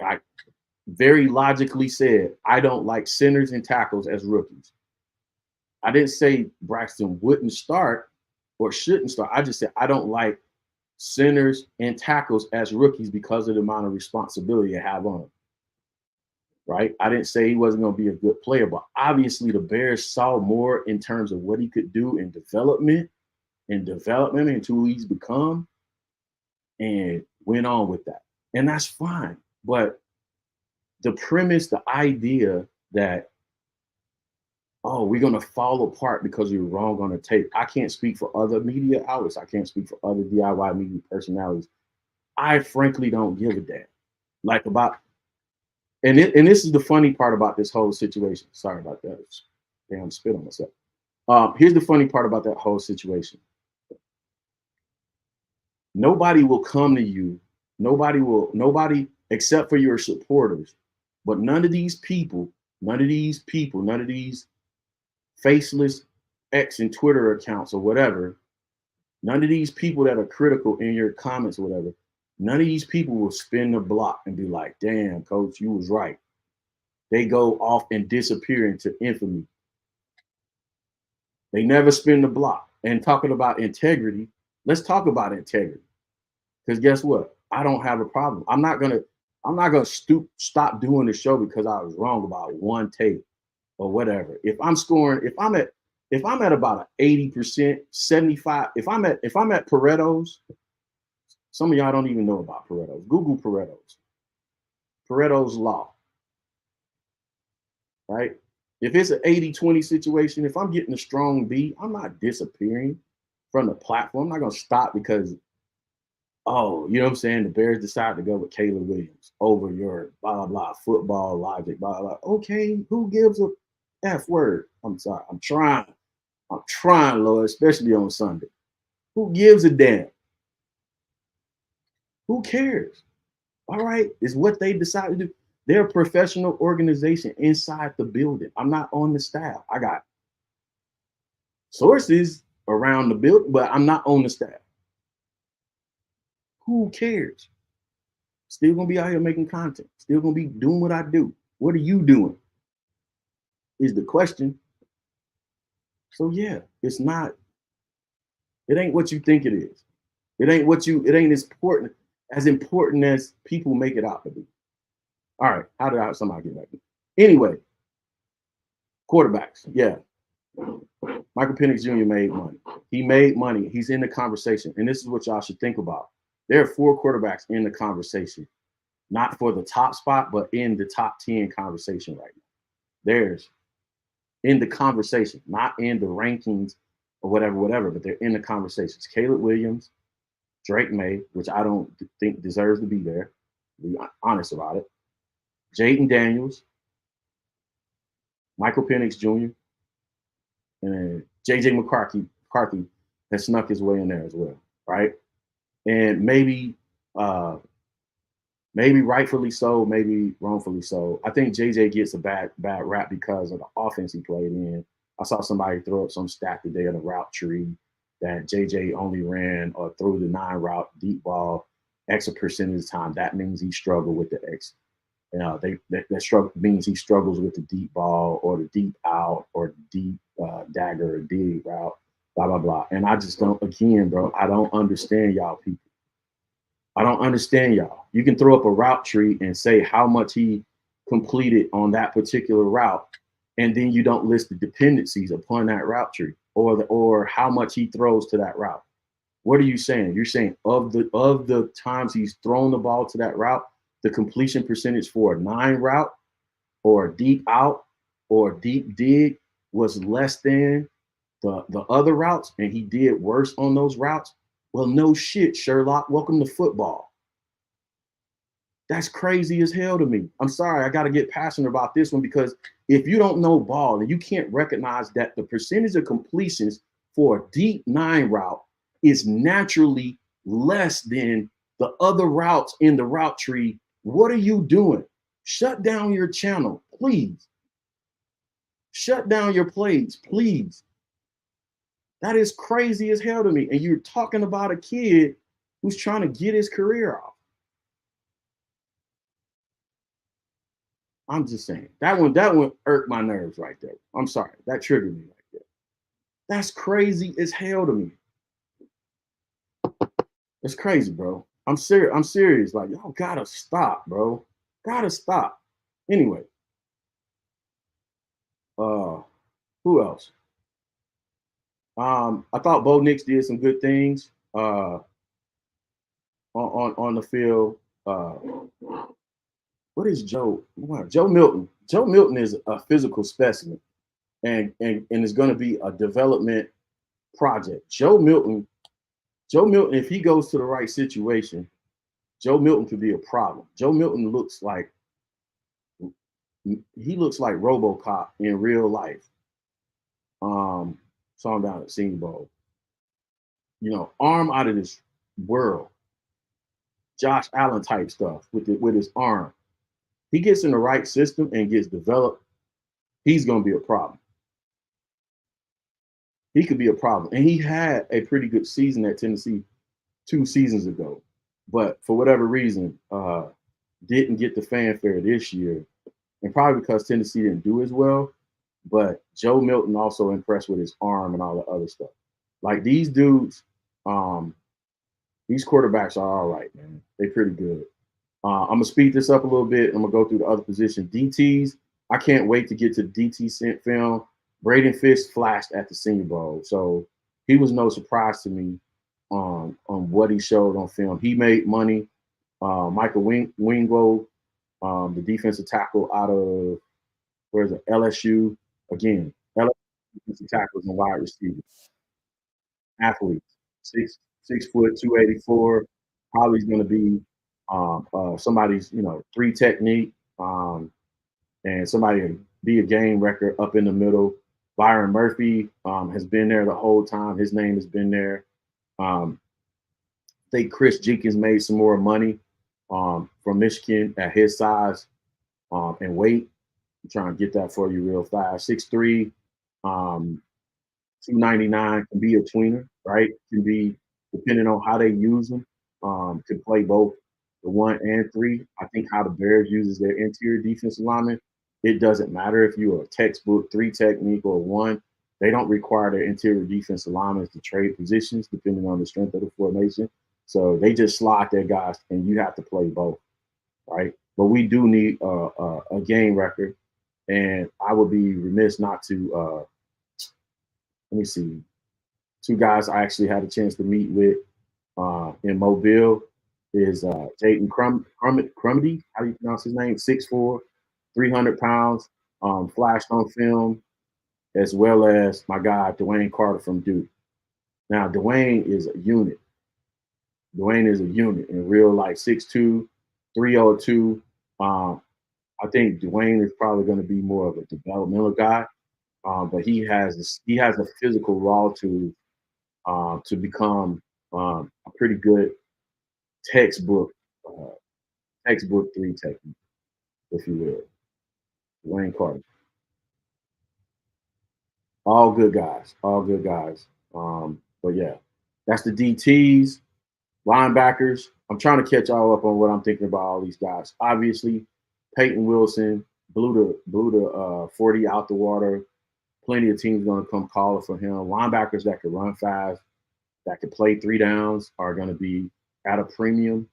very logically said, I don't like centers and tackles as rookies. I didn't say Braxton wouldn't start or shouldn't start. I just said, I don't like centers and tackles as rookies because of the amount of responsibility I have on them. Right? I didn't say he wasn't going to be a good player, but obviously the Bears saw more in terms of what he could do in development into who he's become and went on with that. And that's fine. But the premise, the idea that, oh, we're going to fall apart because you're wrong on a tape. I can't speak for other media outlets. I can't speak for other DIY media personalities. I frankly don't give a damn. Like about, and this is the funny part about this whole situation. Sorry about that. Damn, spit on myself. Here's the funny part about that whole situation. Nobody will come to you. Nobody except for your supporters. But none of these faceless X and Twitter accounts or whatever, none of these people that are critical in your comments or whatever, none of these people will spin the block and be like, damn, coach, you was right. They go off and disappear into infamy. They never spin the block. And talking about integrity, let's talk about integrity. Because guess what? I don't have a problem. I'm not gonna stop doing the show because I was wrong about one tape or whatever. If I'm at about an 80%, 75, if I'm at Pareto's, some of y'all don't even know about Pareto's. Google Pareto's. Pareto's law. Right? If it's an 80-20 situation, if I'm getting a strong B, I'm not disappearing from the platform. I'm not gonna stop because, oh, you know what I'm saying? The Bears decided to go with Caleb Williams over your blah, blah, blah, football logic, blah, blah, blah. Okay, who gives a F word? I'm sorry. I'm trying, Lord, especially on Sunday. Who gives a damn? Who cares? All right, it's what they decide to do. They're a professional organization inside the building. I'm not on the staff. I got sources around the building, but I'm not on the staff. Who cares? Still gonna be out here making content. Still gonna be doing what I do. What are you doing? Is the question. So yeah, it's not. It ain't what you think it is. It ain't what you. It ain't as important as people make it out to be. All right, how did somebody get back? Anyway, quarterbacks. Yeah, Michael Penix Jr. made money. He made money. He's in the conversation, and this is what y'all should think about. There are 4 quarterbacks in the conversation, not for the top spot, but in the top 10 conversation right now. There's in the conversation, not in the rankings or whatever, but they're in the conversations. Caleb Williams, Drake May, which I don't think deserves to be there. Be honest about it. Jaden Daniels, Michael Penix Jr., and JJ McCarthy has snuck his way in there as well, right? And maybe rightfully so, maybe wrongfully so. I think JJ gets a bad rap because of the offense he played in. I saw somebody throw up some stat today on the route tree that JJ only ran or threw the 9 route deep ball X a percentage of the time. That means he struggled with the X. That struggle means he struggles with the deep ball or the deep out or the deep dagger or dig route, blah, blah, blah. And I just don't, again, bro, I don't understand y'all people. I don't understand y'all. You can throw up a route tree and say how much he completed on that particular route, and then you don't list the dependencies upon that route tree or how much he throws to that route. What are you saying? You're saying of the times he's thrown the ball to that route, the completion percentage for a 9 route or a deep out or a deep dig was less than the other routes, and he did worse on those routes? Well, no shit, Sherlock. Welcome to football. That's crazy as hell to me. I'm sorry, I got to get passionate about this one because if you don't know ball and you can't recognize that the percentage of completions for a deep 9 route is naturally less than the other routes in the route tree, what are you doing? Shut down your channel, please. Shut down your plays, please. That is crazy as hell to me. And you're talking about a kid who's trying to get his career off. I'm just saying that one irked my nerves right there. I'm sorry. That triggered me like that. That's crazy as hell to me. It's crazy, bro. I'm serious. Like, y'all gotta stop, bro. Gotta stop. Anyway. Who else? I thought Bo Nix did some good things on the field. What is Joe? Joe Milton. Joe Milton is a physical specimen, and is going to be a development project. Joe Milton, if he goes to the right situation, Joe Milton could be a problem. Joe Milton looks like RoboCop in real life. Saw him down at Senior Bowl. You know, arm out of this world. Josh Allen type stuff with his arm. He gets in the right system and gets developed, he's going to be a problem. He could be a problem. And he had a pretty good season at Tennessee 2 seasons ago. But for whatever reason, didn't get the fanfare this year. And probably because Tennessee didn't do as well. But Joe Milton also impressed with his arm and all the other stuff. Like these dudes, these quarterbacks are all right, man. They're pretty good. I'm going to speed this up a little bit. I'm going to go through the other position. DTs, I can't wait to get to the DT film. Braden Fish flashed at the Senior Bowl. So he was no surprise to me on what he showed on film. He made money. Michael Wingo, the defensive tackle out of, LSU. Again, LSU defensive tackles and wide receivers. Athletes, 6 foot, 284. Probably going to be somebody's, 3 technique, and somebody be a game record up in the middle. Byron Murphy has been there the whole time. His name has been there. I think Chris Jenkins made some more money from Michigan at his size and weight. I'm trying to get that for you real fast. 6'3", 299, can be a tweener, right? Can be, depending on how they use them, can play both the 1 and 3. I think how the Bears uses their interior defensive lineman, it doesn't matter if you're a textbook 3 technique or 1. They don't require their interior defense alignments to trade positions depending on the strength of the formation. So they just slot their guys, and you have to play both, right? But we do need a game record, and I would be remiss not to. Let me see. Two guys I actually had a chance to meet with in Mobile is Jaden Crumedy. How do you pronounce his name? 6'4", 300 pounds, flashed on film, as well as my guy Dwayne Carter from Duke. Now Dwayne is a unit. Dwayne is a unit in real life, 6'2", 302. I think Dwayne is probably going to be more of a developmental guy, but he has a physical raw to become a pretty good textbook textbook 3 technique, if you will. Dwayne Carter. All good guys. All good guys. But yeah, that's the DTs, linebackers. I'm trying to catch all up on what I'm thinking about all these guys. Obviously, Peyton Wilson blew the 40 out the water. Plenty of teams going to come calling for him. Linebackers that can run fast, that can play 3 downs, are going to be at a premium.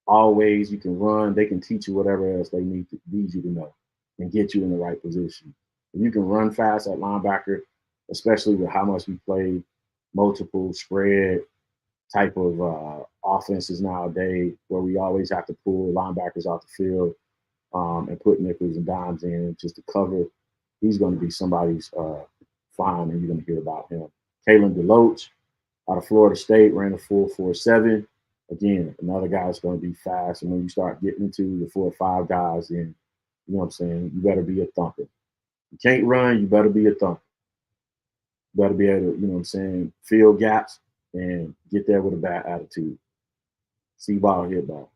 Always, you can run. They can teach you whatever else they need you to know and get you in the right position. If you can run fast at linebacker, especially with how much we play multiple spread type of offenses nowadays, where we always have to pull linebackers off the field and put nickels and dimes in just to cover, he's going to be somebody's find, and you're going to hear about him. Kalen DeLoach out of Florida State ran a 4.47. Again, another guy that's going to be fast. And when you start getting into the 4 or 5 guys, then you know what I'm saying, you better be a thumper. You can't run, you better be a thumper. You better be able to, you know what I'm saying, fill gaps and get there with a bad attitude. See ball, hit ball.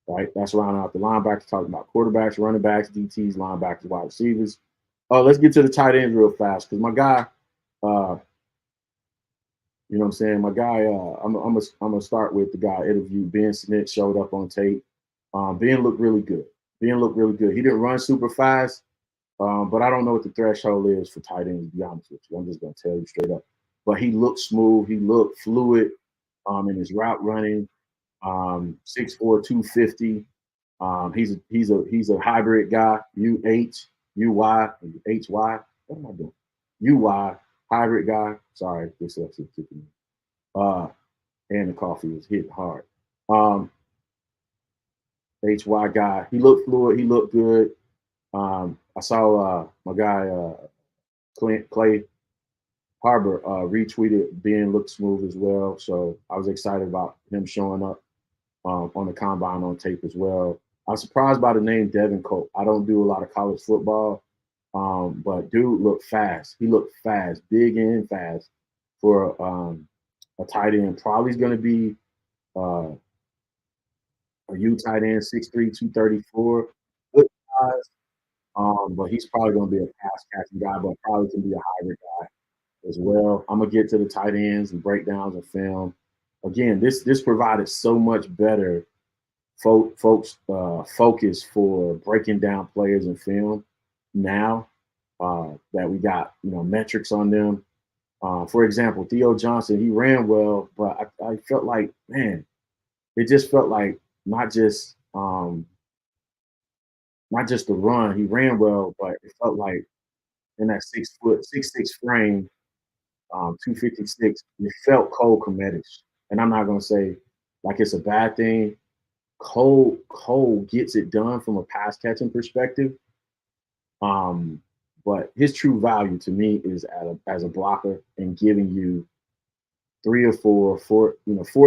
Right? That's rounding out the linebackers, talking about quarterbacks, running backs, DTs, linebackers, wide receivers. Let's get to the tight ends real fast, because my guy, you know what I'm saying, my guy, I'm gonna start with the guy interviewed. Ben Smith showed up on tape. Ben looked really good. He didn't run super fast, but I don't know what the threshold is for tight ends, to be honest with you. I'm just gonna tell you straight up. But he looked smooth. He looked fluid in his route running. 6'4", 250. He's a hybrid guy. UY. What am I doing? UY hybrid guy. Sorry, dyslexia kicking me. And the coffee was hitting hard. HY guy. He looked fluid. He looked good. I saw my guy Clay Harbor retweeted Ben looked smooth as well. So I was excited about him showing up on the combine on tape as well. I was surprised by the name Devin Colt. I don't do a lot of college football, but dude looked fast. He looked fast, big and fast for a tight end. Probably is going to be a U tight end, 6'3", 234. Good size, but he's probably going to be a pass catching guy, but probably can be a hybrid guy as well. I'm going to get to the tight ends and breakdowns and film. Again, this provided so much better folks focus for breaking down players in film now that we got, you know, metrics on them. For example, Theo Johnson, he ran well, but I felt like, man, it just felt like not just the run. He ran well, but it felt like in that 6'6" frame, 256, it felt Cole Kmetish. And I'm not gonna say like it's a bad thing. Cole gets it done from a pass catching perspective. But his true value to me is as a blocker and giving you 3 or 4, 4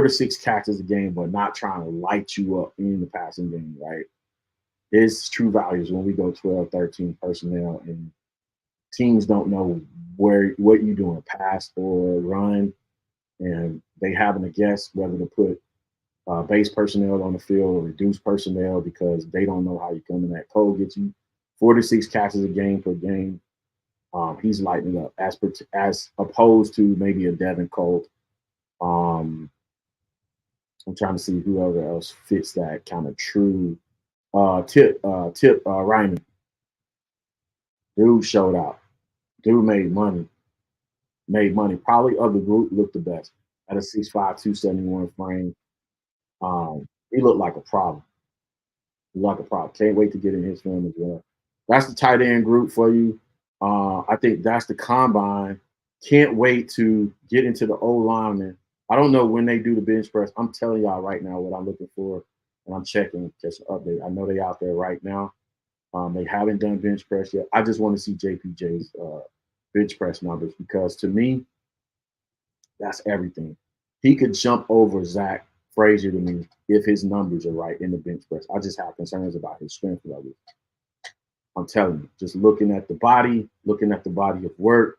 to 6 catches a game, but not trying to light you up in the passing game, right? His true value is when we go 12, 13 personnel and teams don't know what you're doing, pass or run, and they having to guess whether to put base personnel on the field or reduce personnel because they don't know how you're coming at. Cole gets you 4 to 6 catches a game per game. He's lighting it up as opposed to maybe a Devin Colt. I'm trying to see whoever else fits that kind of true Tip Ryman. Dude showed out. Dude made money. made money. Probably of the group looked the best at a 6'5", 271 frame. He looked like a problem. Like a problem. Can't wait to get in his film as well. That's the tight end group for you. I think that's the combine. Can't wait to get into the O lineman. I don't know when they do the bench press. I'm telling y'all right now what I'm looking for, and I'm checking just an update. I know they out there right now. They haven't done bench press yet. I just want to see JPJ's bench press numbers because to me, that's everything. He could jump over Zach Frazier to me if his numbers are right in the bench press. I just have concerns about his strength level. I'm telling you, just looking at the body of work,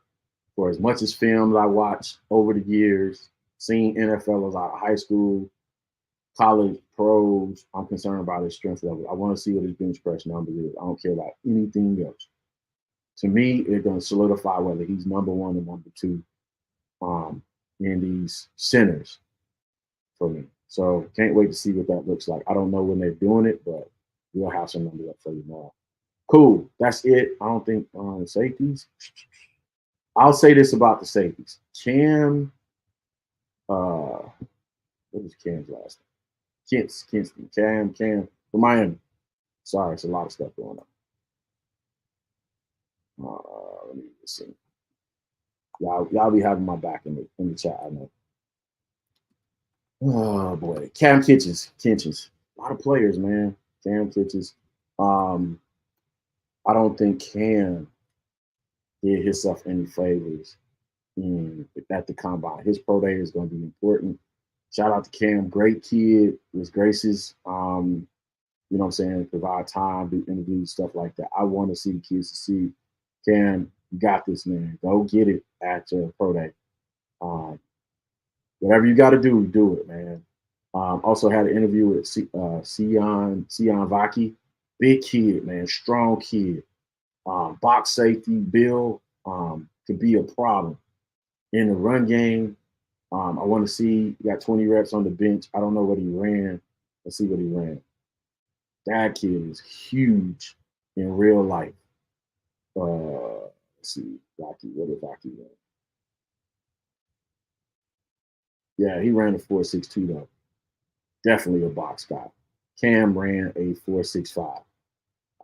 for as much as films I watched over the years, seeing NFLers out of high school, college, pros, I'm concerned about his strength level. I want to see what his bench press number is. I don't care about anything else. To me, it's going to solidify whether he's number one or number two in these centers for me. So can't wait to see what that looks like. I don't know when they're doing it, but we'll have some numbers up for you tomorrow. Cool. That's it. I don't think safeties. I'll say this about the safeties. Cam, what is Cam's last name? Kinston. Cam from Miami. Sorry, it's a lot of stuff going on. Let me see. Y'all be having my back in the chat, I know. Oh boy. Cam Kitchens. A lot of players, man. Cam Kitchens. I don't think Cam did himself any favors at the combine. His pro day is going to be important. Shout out to Cam, great kid, was gracious. You know what I'm saying? Provide time, do interviews, stuff like that. I want to see the kids to see Cam, you got this, man. Go get it at your pro day. Whatever you got to do it, man. Also had an interview with Sion Vaki. Big kid, man, strong kid. Box safety, Bill could be a problem in the run game. I want to see, he got 20 reps on the bench. I don't know what he ran. Let's see what he ran. That kid is huge in real life. Let's see, Vaki, what did Vaki run? Yeah, he ran a 4.62 though. Definitely a box guy. Cam ran a 4.65.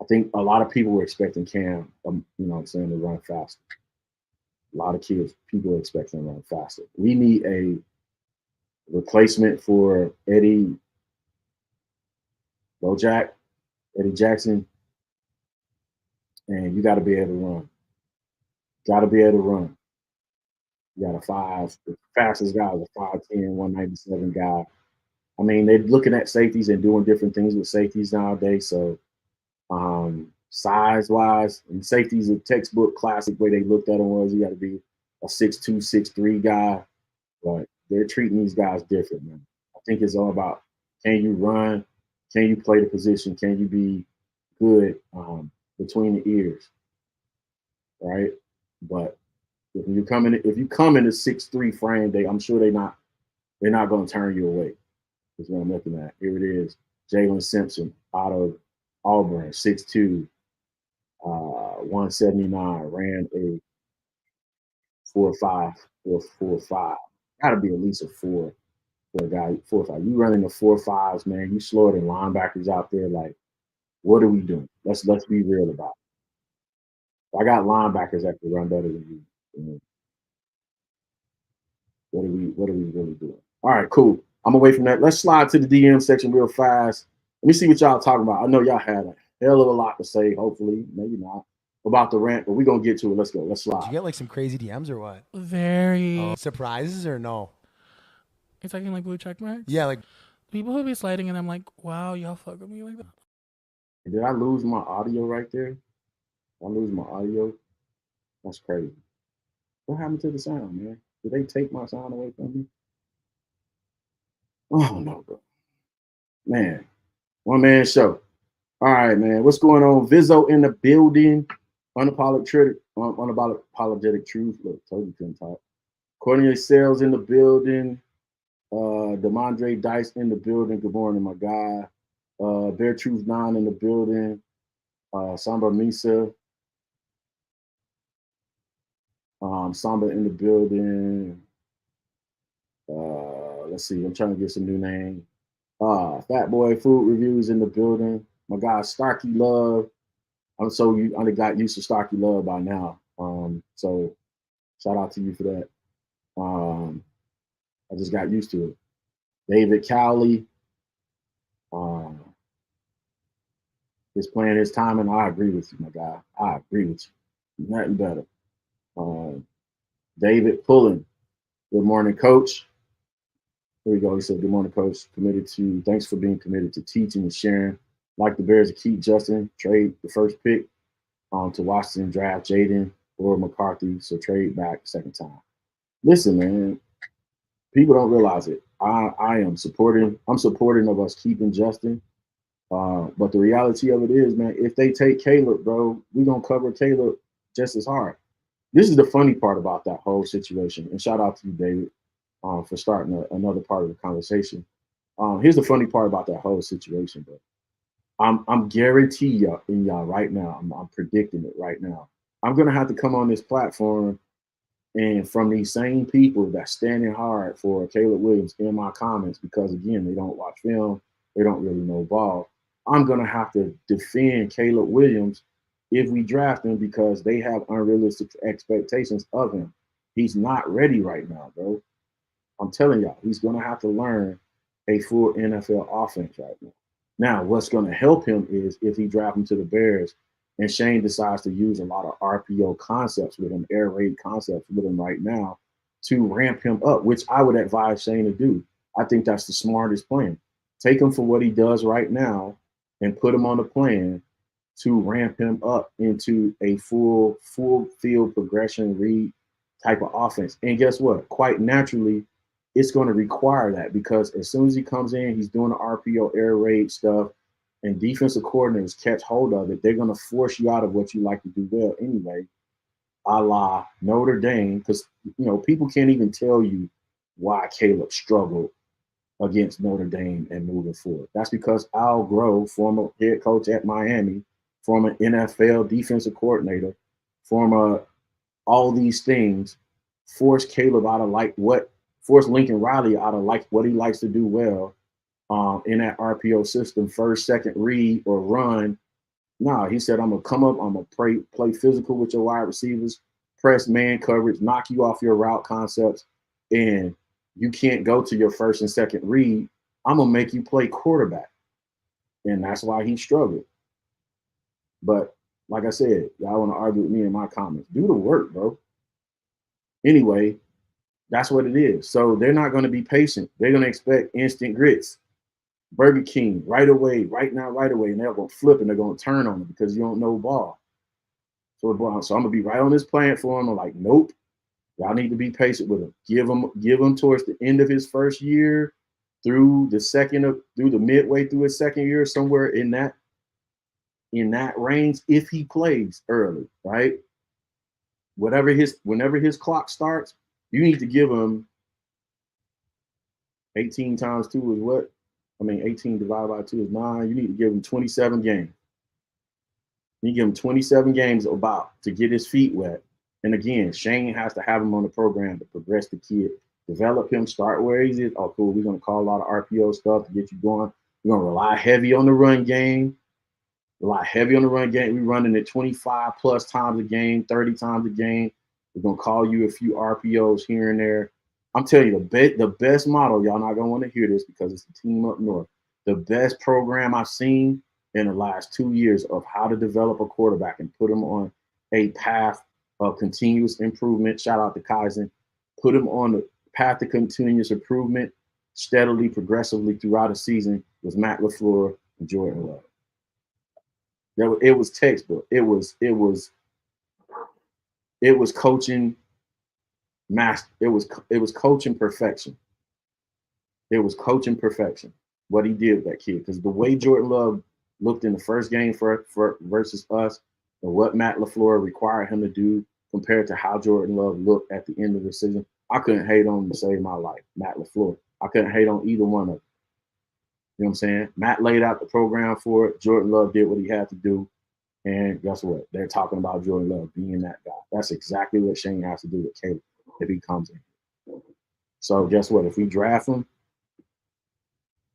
I think a lot of people were expecting Cam, you know what I'm saying, to run faster. A lot of people are expecting him to run faster. We need a replacement for Eddie Jackson, and you got to be able to run. You got the fastest guy is a 5'10", 197 guy. I mean, they're looking at safeties and doing different things with safeties nowadays. So size-wise, and safety's a textbook classic way they looked at them was you got to be a 6'2", 6'3" guy. But they're treating these guys different, man. I think it's all about, can you run? Can you play the position? Can you be good between the ears, right? But if you come in a 6'3" frame, I'm sure they're not going to turn you away. That's what I'm looking at. Here it is. Jalen Simpson out of Auburn, 6'2", 179, ran a 4.5 or 4.5. Got to be at least a 4 for a guy, 4.5. You running the 4.5s, man. You slower than linebackers out there. Like, what are we doing? Let's be real about it. I got linebackers that can run better than you. What are we really doing? All right, cool. I'm away from that. Let's slide to the DM section real fast. Let me see what y'all talking about. I know y'all had a hell of a lot to say, hopefully, maybe not, about the rant, but we're going to get to it. Let's go. Let's slide. Did you get like some crazy DMs or what? Very. Surprises or no? You're talking like blue check marks? Yeah, like people who be sliding and I'm like, wow, y'all fuck with me like that. Did I lose my audio right there? Did I lose my audio? That's crazy. What happened to the sound, man? Did they take my sound away from me? Oh, no, bro. Man, one man show. All right, man. What's going on? Vizzo in the building. Unapologetic truth. Look, told you couldn't talk. Cornelius Sales in the building. Demondre Dice in the building. Good morning, my guy. Bear Truth 9 in the building. Samba Misa. Samba in the building. Let's see. I'm trying to get some new name. Fat Boy Food Reviews in the building. My guy Starkey Love. I got used to Starkey Love by now. So shout out to you for that. I just got used to it. David Cowley. Is playing his time, and I agree with you, my guy. I agree with you. Nothing better. David Pullen. Good morning, coach. Here we go. He said, good morning, coach. Thanks for being committed to teaching and sharing. Like the Bears to keep Justin, trade the first pick to Washington, draft Jaden or McCarthy, so trade back second time. Listen, man, people don't realize it. I'm supporting of us keeping Justin. But the reality of it is, man, if they take Caleb, bro, we're going to cover Caleb just as hard. This is the funny part about that whole situation. And shout out to you, David, for starting another part of the conversation. Here's the funny part about that whole situation, bro. I'm guaranteeing y'all right now, I'm predicting it right now. I'm going to have to come on this platform and from these same people that's standing hard for Caleb Williams in my comments, because, again, they don't watch film, they don't really know ball. I'm going to have to defend Caleb Williams if we draft him because they have unrealistic expectations of him. He's not ready right now, bro. I'm telling y'all, he's going to have to learn a full NFL offense right now. Now, what's going to help him is if he draft him to the Bears and Shane decides to use a lot of RPO concepts with him, air raid concepts with him right now to ramp him up, which I would advise Shane to do. I think that's the smartest plan. Take him for what he does right now and put him on a plan to ramp him up into a full field progression read type of offense. And guess what? Quite naturally, it's going to require that because as soon as he comes in, he's doing the RPO air raid stuff, and defensive coordinators catch hold of it. They're going to force you out of what you like to do well anyway, a la Notre Dame, because, people can't even tell you why Caleb struggled against Notre Dame and moving forward. That's because Al Groh, former head coach at Miami, former NFL defensive coordinator, former all these things, forced Caleb out of forced Lincoln Riley out of what he likes to do well in that RPO system, first, second read or run. No, he said, I'm going to come up, I'm going to play physical with your wide receivers, press man coverage, knock you off your route concepts, and you can't go to your first and second read. I'm going to make you play quarterback. And that's why he struggled. But like I said, y'all want to argue with me in my comments. Do the work, bro. Anyway, that's what it is. So they're not going to be patient. They're going to expect instant grits. Burger King, right away, right now, right away. And they're going to flip and they're going to turn on them because you don't know ball. So I'm going to be right on this platform. I'm like, nope. Y'all need to be patient with him. Give him towards the end of his first year, through the midway through his second year, somewhere in that range, if he plays early, right? Whenever his clock starts, you need to give him 18 times 2 is what? 18 divided by 2 is 9. You need to give him 27 games. You give him 27 games about to get his feet wet. And again, Shane has to have him on the program to progress the kid, develop him, start where he's at. Oh, cool. We're going to call a lot of RPO stuff to get you going. We're going to rely heavy on the run game. We're running it 25 plus times a game, 30 times a game. We're going to call you a few RPOs here and there. I'm telling you, the best model, y'all not going to want to hear this because it's the team up north. The best program I've seen in the last 2 years of how to develop a quarterback and put him on a path of continuous improvement. Shout out to Kaizen. Put him on the path to continuous improvement steadily, progressively throughout the season was Matt LaFleur and Jordan Love. It was textbook. It was coaching master. It was coaching perfection. It was coaching perfection. What he did with that kid, because the way Jordan Love looked in the first game for versus us, and what Matt LaFleur required him to do compared to how Jordan Love looked at the end of the season, I couldn't hate on him to save my life. Matt LaFleur. I couldn't hate on either one of them. You know what I'm saying? Matt laid out the program for it. Jordan Love did what he had to do. And guess what? They're talking about Jordan Love being that guy. That's exactly what Shane has to do with Caleb if he comes in. So guess what? If we draft him,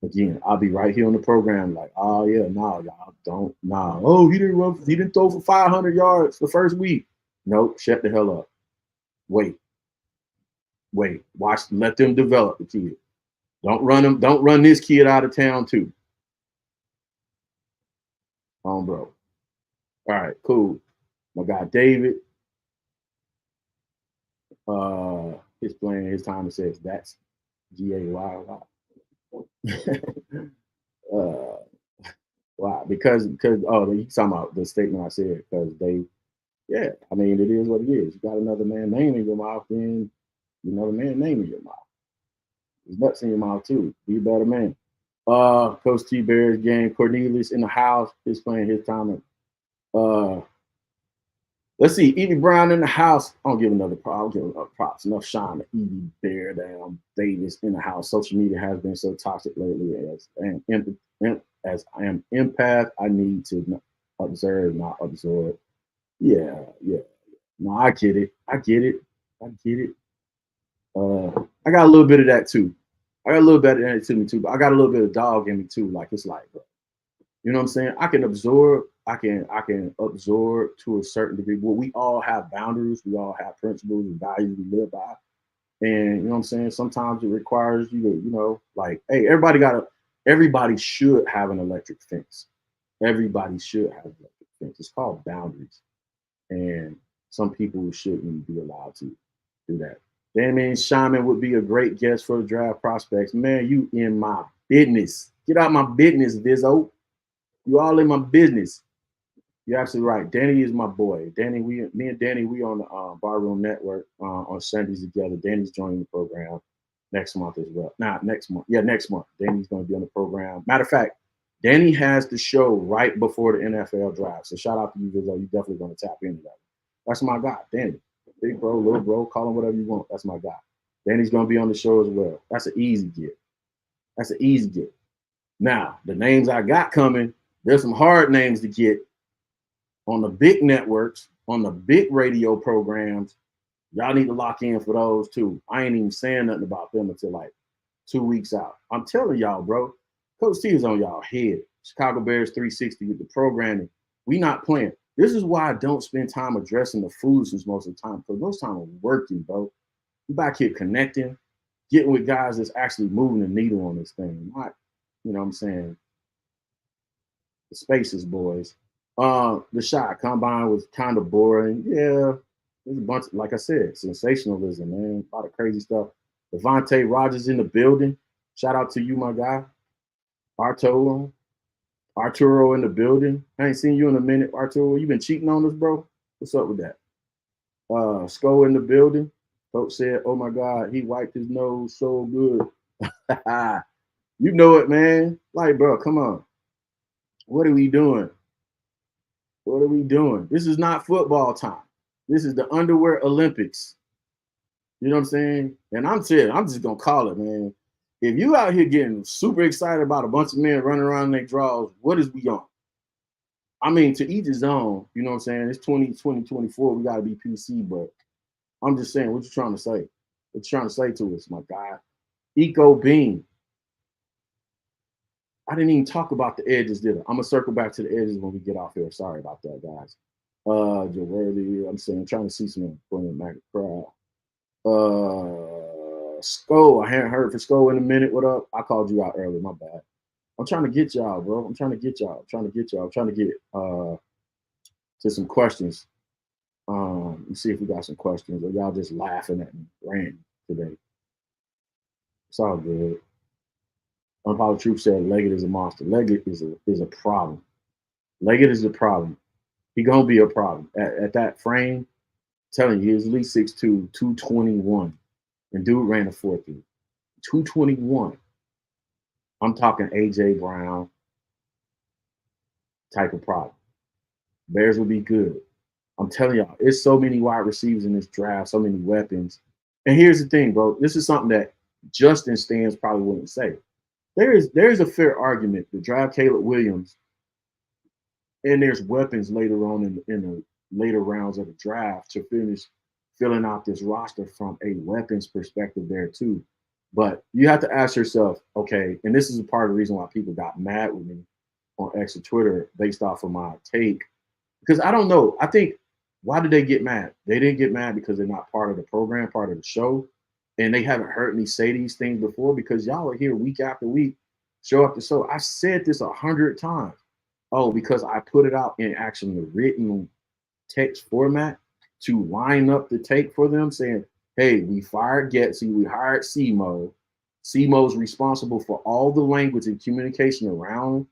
again, I'll be right here on the program like, oh yeah, no, y'all don't, nah. Oh, he didn't throw for 500 yards the first week. Nope, shut the hell up. Wait, watch, let them develop the kid. Don't run this kid out of town too. Bro. All right, cool. My guy David, he's playing his time and says that's GAYY. Why? Because oh, you talking about the statement I said, because yeah, I mean, it is what it is. You got another man name in your mouth, then another man name in your mouth. There's nuts in your mouth too. Be a better man. Coach T Bears game. Cornelius in the house. He's playing his time. Let's see. Evie Brown in the house. I'll give another prop. I'll give another props. Enough shine to Evie Bear down. Davis in the house. Social media has been so toxic lately. As I am empath, I need to observe, not absorb. Yeah. No, I get it. I got a little bit of that too. I got a little bit of that to me too, but I got a little bit of dog in me too. Like it's like, bro, you know what I'm saying? I can absorb to a certain degree. Well, we all have boundaries, we all have principles and values we live by. And you know what I'm saying? Sometimes it requires you to, like, hey, everybody should have an electric fence. Everybody should have an electric fence. It's called boundaries. And some people shouldn't be allowed to do that. Damien Shaman would be a great guest for the draft prospects. Man, you in my business. Get out my business, Vizzo. You all in my business. You're absolutely right. Danny is my boy. Danny, me and Danny, we on the Barroom Network on Sundays together. Danny's joining the program next month as well. Next month. Yeah, next month. Danny's going to be on the program. Matter of fact, Danny has the show right before the NFL draft. So shout out to you, Vizzo. You're definitely going to tap into that. That's my guy, Danny. Big bro, little bro, call him whatever you want. That's my guy. Danny's going to be on the show as well. That's an easy get. Now, the names I got coming, there's some hard names to get on the big networks, on the big radio programs. Y'all need to lock in for those too. I ain't even saying nothing about them until like 2 weeks out. I'm telling y'all, bro, Coach T is on y'all head. Chicago Bears 360 with the programming. We not playing. This is why I don't spend time addressing the foolishness most of the time, because most time I'm working, bro. You back here connecting, getting with guys that's actually moving the needle on this thing. Not, you know what I'm saying? The spaces, boys. The shot combine was kind of boring. Yeah, there's a bunch, like I said, sensationalism, man. A lot of crazy stuff. Devontae Rogers in the building. Shout out to you, my guy. Arturo in the building. I ain't seen you in a minute, Arturo. You been cheating on us, bro? What's up with that? Sko in the building. Coach said, oh my God, he wiped his nose so good. You know it, man. Like, bro, come on. What are we doing? This is not football time. This is the underwear Olympics. You know what I'm saying? And I'm just gonna call it, man. If you out here getting super excited about a bunch of men running around in their drawers, what is we on? I mean, to each his own, you know what I'm saying? It's 2024, we gotta be PC, but I'm just saying, what you trying to say? What you trying to say to us, my guy? Eco Bean. I didn't even talk about the edges, did I? I'm gonna circle back to the edges when we get off here. Sorry about that, guys. Jaworthy, I'm saying, trying to see some from the Mac crowd. Sko, I hadn't heard from Sko in a minute. What up? I called you out earlier, my bad. I'm trying to get y'all, bro. I'm trying to get to some questions. Let's see if we got some questions, or y'all just laughing at me, ranting today. It's all good. Unpopular Truth said Leggett is a monster. Leggett is a problem. Leggett is a problem. He gonna be a problem. At that frame, I'm telling you, he's at least 6'2", 221. And dude ran a 4.3. 221. I'm talking AJ Brown type of problem. Bears will be good. I'm telling y'all, it's so many wide receivers in this draft, so many weapons. And here's the thing, bro. This is something that Justin Stans probably wouldn't say. There is a fair argument to draft Caleb Williams And there's weapons later on in the later rounds of the draft to finish filling out this roster from a weapons perspective there too. But you have to ask yourself, okay, and this is a part of the reason why people got mad with me on X or Twitter based off of my take. Because I don't know. I think, why did they get mad? They didn't get mad because they're not part of the program, part of the show. And they haven't heard me say these things before because y'all are here week after week, show after show. I've said this 100 times. Oh, because I put it out in actually written text format to line up the take for them, saying, hey, we fired Getsy, we hired Simo. Simo's responsible for all the language and communication around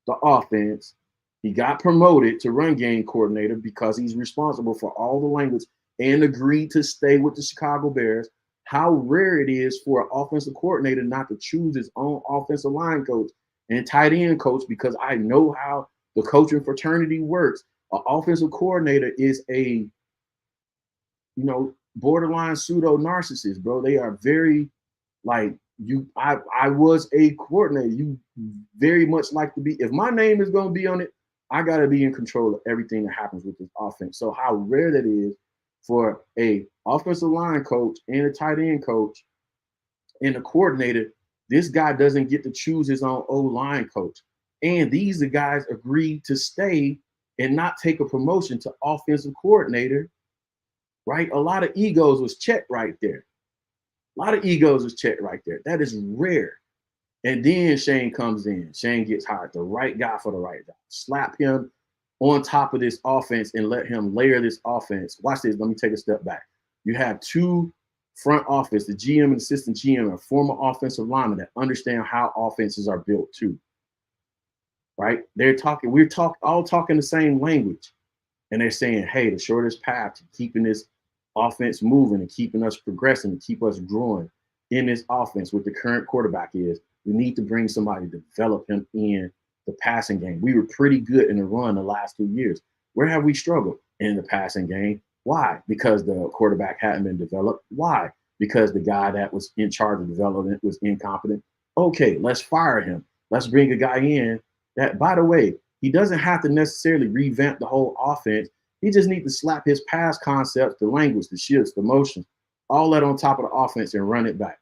the offense. He got promoted to run game coordinator because he's responsible for all the language and agreed to stay with the Chicago Bears. How rare it is for an offensive coordinator not to choose his own offensive line coach and tight end coach, because I know how the coaching fraternity works. An offensive coordinator is a, borderline pseudo narcissist, bro. They are very like you. I was a coordinator. You very much like to be. If my name is going to be on it, I got to be in control of everything that happens with this offense. So how rare that is for a offensive line coach and a tight end coach and a coordinator. This guy doesn't get to choose his own O-line coach. And these the guys agreed to stay and not take a promotion to offensive coordinator, right? A lot of egos was checked right there. A lot of egos was checked right there. That is rare. And then Shane comes in. Shane gets hired, the right guy for the right job. Slap him on top of this offense and let him layer this offense. Watch this. Let me take a step back. You have two front office, the GM and assistant GM, and former offensive linemen that understand how offenses are built too. Right? We're all talking the same language. And they're saying, hey, the shortest path to keeping this offense moving and keeping us progressing and keep us growing in this offense with the current quarterback is we need to bring somebody to develop him in the passing game. We were pretty good in the run the last 2 years. Where have we struggled? In the passing game. Why? Because the quarterback hadn't been developed. Why? Because the guy that was in charge of development was incompetent. Okay, let's fire him. Let's bring a guy in that, by the way, he doesn't have to necessarily revamp the whole offense. He just needs to slap his pass concepts, the language, the shifts, the motions, all that on top of the offense and run it back.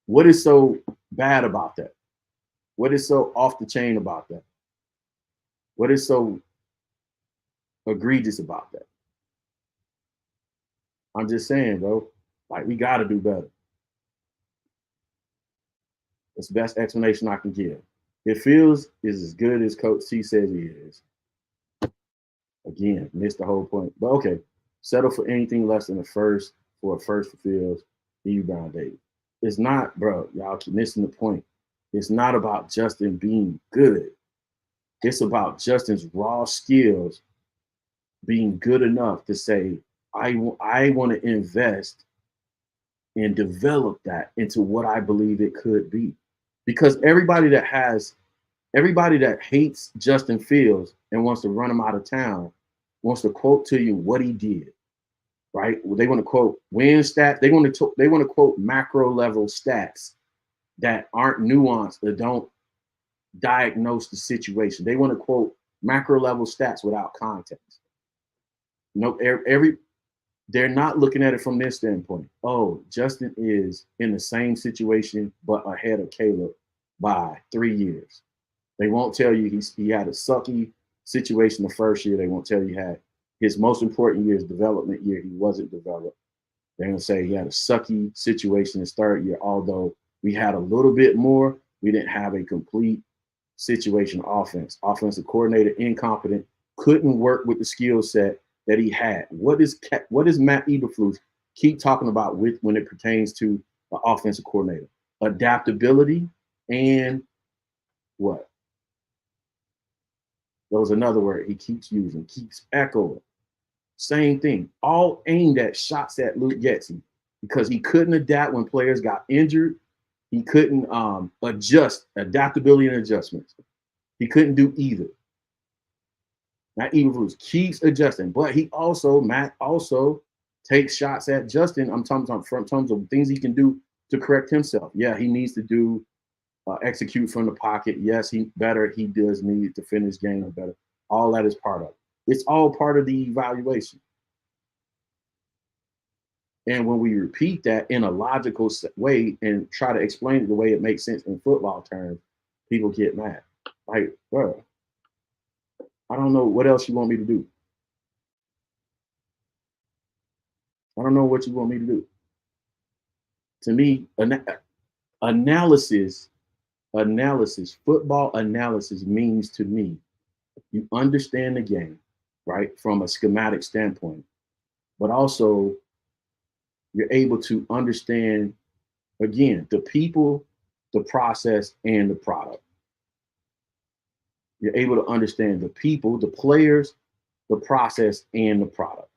What is so bad about that? What is so off the chain about that? What is so egregious about that? I'm just saying, bro, like, we got to do better. It's the best explanation I can give. If Fields is as good as Coach T says he is, again, missed the whole point. But okay, settle for anything less than a first for Fields, you Brown Davis. It's not, bro, y'all keep missing the point. It's not about Justin being good. It's about Justin's raw skills being good enough to say, I want to invest and develop that into what I believe it could be. Because everybody that hates Justin Fields and wants to run him out of town wants to quote to you what he did, right? They want to quote win stats. They want to quote macro level stats that aren't nuanced, that don't diagnose the situation. They want to quote macro level stats without context. No, they're not looking at it from this standpoint. Oh, Justin is in the same situation but ahead of Caleb by 3 years. They won't tell you he had a sucky situation the first year. They won't tell you he had his most important year, his development year, he wasn't developed. They're going to say he had a sucky situation his third year, although we had a little bit more. We didn't have a complete situation offense. Offensive coordinator incompetent, couldn't work with the skill set that he had. What does Matt Eberflus keep talking about when it pertains to the offensive coordinator? Adaptability and what? There was another word he keeps using, keeps echoing. Same thing, all aimed at shots at Luke Getsy because he couldn't adapt when players got injured. He couldn't adjust, adaptability and adjustments. He couldn't do either. Matt Eberflus keeps adjusting, but Matt also takes shots at Justin. I'm talking about in terms of things he can do to correct himself. Yeah, he needs to do execute from the pocket. Yes, he does need to finish game better. All that is part of it. It's all part of the evaluation. And when we repeat that in a logical way and try to explain it the way it makes sense in football terms, people get mad. Like, bro, I don't know what else you want me to do. I don't know what you want me to do. To me, analysis, football analysis means to me, you understand the game, right, from a schematic standpoint, but also you're able to understand, again, the people, the process, and the product. You're able to understand the people, the players, the process, and the product.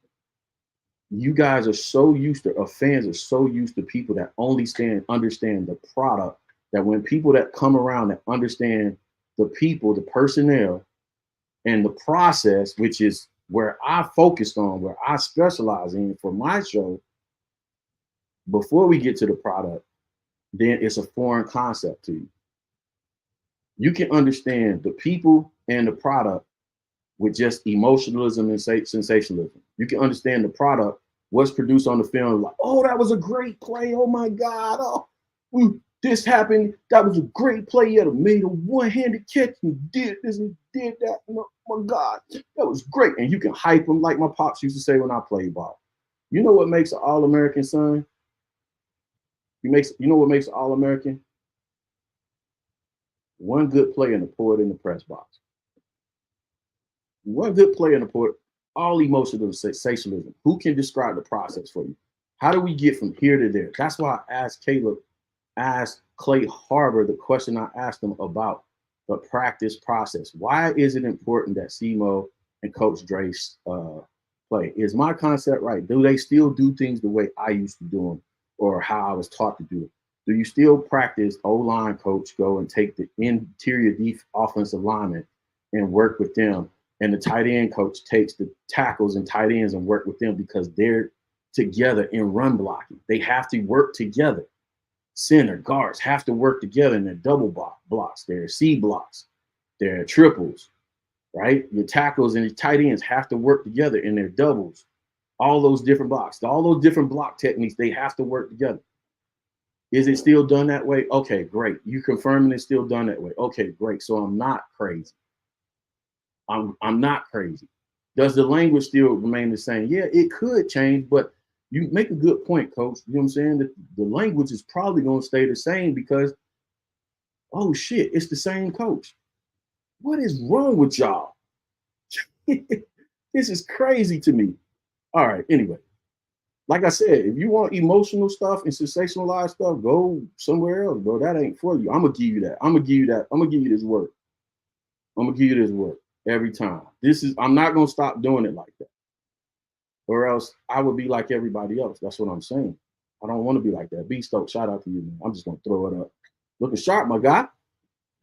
You guys are so used to, or fans are so used to people that only understand the product, that when people that come around that understand the people, the personnel, and the process, which is where I focused on, where I specialize in for my show, before we get to the product, then it's a foreign concept to you. You can understand the people and the product with just emotionalism and sensationalism. You can understand the product, what's produced on the film, like, oh, that was a great play. Oh my God. Oh, this happened. That was a great play. You had made a one-handed catch and did this and did that. Oh my God, that was great. And you can hype them like my pops used to say when I played ball. You know what makes an All-American, son? You know what makes an All-American? One good play and a pour it in the press box. One good play and a pour, all emotional sensationalism. Who can describe the process for you? How do we get from here to there? That's why I asked Clay Harbor the question I asked him about the practice process. Why is it important that SEMO and Coach Dre play? Is my concept right? Do they still do things the way I used to do them, or how I was taught to do it? Do you still practice O-line coach go and take the interior offensive lineman and work with them? And the tight end coach takes the tackles and tight ends and work with them because they're together in run blocking. They have to work together. Center guards have to work together in their double blocks, their C blocks, their triples, right? Your tackles and your tight ends have to work together in their doubles. All those different blocks, all those different block techniques, they have to work together. Is it still done that way? Okay, great. You confirming it's still done that way. Okay, great. So I'm not crazy. I'm not crazy. Does the language still remain the same? Yeah, it could change, but you make a good point, Coach. You know what I'm saying? That the language is probably going to stay the same because, oh shit, it's the same coach. What is wrong with y'all? This is crazy to me. All right, anyway. Like I said, if you want emotional stuff and sensationalized stuff, go somewhere else, bro. That ain't for you. I'm gonna give you that. I'm gonna give you that. I'm gonna give you this work. I'm gonna give you this work every time. I'm not gonna stop doing it like that. Or else I would be like everybody else. That's what I'm saying. I don't want to be like that. B Stokes, shout out to you, man. I'm just gonna throw it up. Looking sharp, my guy.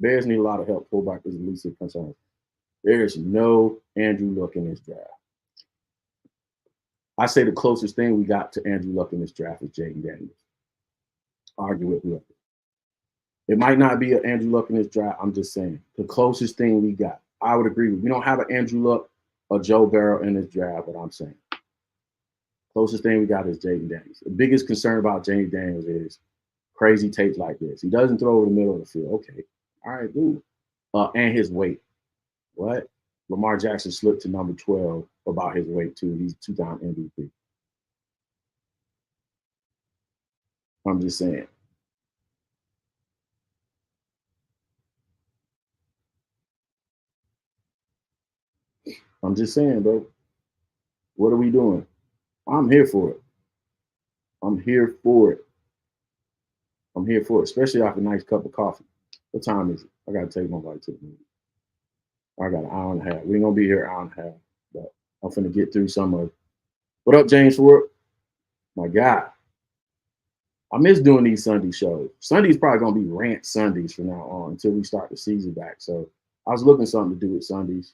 Bears need a lot of help. Fullback is the least of concerns. There's no Andrew Luck in this draft. I say the closest thing we got to Andrew Luck in this draft is Jaden Daniels. Argue with whoever. It might not be an Andrew Luck in this draft. I'm just saying the closest thing we got. I would agree with. We don't have an Andrew Luck or Joe Burrow in this draft, but I'm saying closest thing we got is Jaden Daniels. The biggest concern about Jaden Daniels is crazy takes like this. He doesn't throw over the middle of the field. Okay, all right, dude. And his weight. What? Lamar Jackson slipped to number 12 about his weight too. He's two-time MVP. I'm just saying. I'm just saying, bro. What are we doing? I'm here for it. I'm here for it. I'm here for it, especially off a nice cup of coffee. What time is it? I got to take my bike to the movie. I got an hour and a half. We ain't going to be here an hour and a half, but I'm finna get through some of it. What up, James Ford? My God. I miss doing these Sunday shows. Sunday's probably going to be rant Sundays from now on until we start the season back. So I was looking something to do with Sundays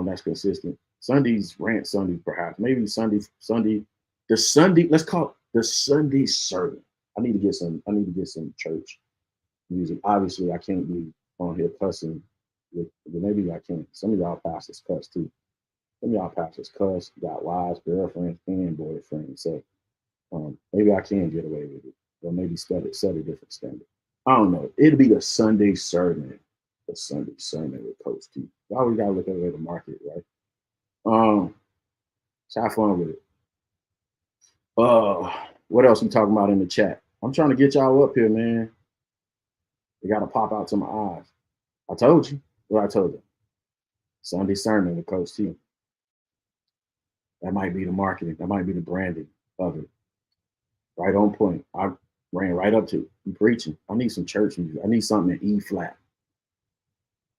that's consistent. Sundays, rant Sundays, perhaps. Maybe Sunday, let's call it the Sunday sermon. I need to get some church music. Obviously, I can't be on here cussing Maybe I can't. Some of y'all pastors cuss too. Some of y'all pastors cuss, got wives, girlfriends, and boyfriends. So maybe I can get away with it. Or maybe set a different standard. I don't know. It'll be the Sunday sermon. The Sunday sermon with Coach T. You always gotta look at the market, right? So have fun with it. What else we talking about in the chat? I'm trying to get y'all up here, man. It gotta pop out to my eyes. I told you what I told you. Sunday sermon with Coach T. That might be the marketing. That might be the branding of it. Right on point. I ran right up to it. I'm preaching. I need some church music. I need something in E flat.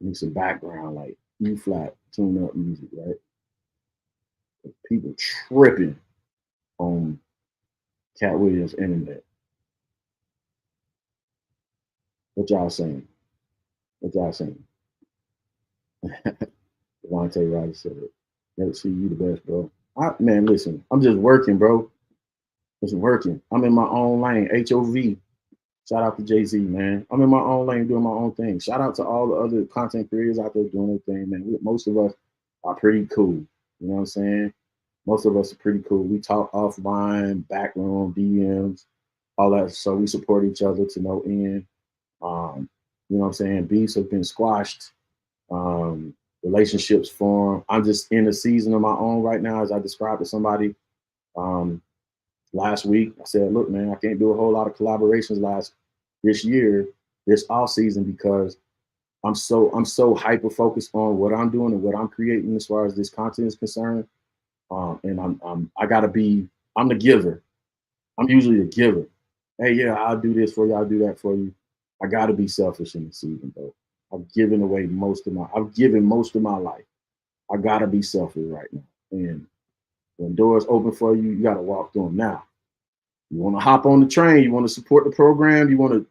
I need some background like E flat tune up music, right? People tripping on Cat Williams' internet. What y'all saying? What y'all saying? Devontae Ryder said it. Never see you the best, bro. Man, listen, I'm just working, bro. Just working. I'm in my own lane. HOV. Shout out to Jay-Z, man. I'm in my own lane doing my own thing. Shout out to all the other content creators out there doing their thing, man. Most of us are pretty cool. You know what I'm saying? Most of us are pretty cool. We talk offline, backroom, DMs, all that. So we support each other to no end. You know what I'm saying? Beefs have been squashed. Relationships form. I'm just in a season of my own right now, as I described to somebody last week. I said, look, man, I can't do a whole lot of collaborations this off season, because I'm so hyper focused on what I'm doing and what I'm creating as far as this content is concerned. And I'm the giver. I'm usually the giver. Hey, yeah, I'll do this for you. I'll do that for you. I got to be selfish in the season, though. I've given most of my life. I got to be selfish right now. And when doors open for you, you got to walk through them. Now, you want to hop on the train, you want to support the program, you want to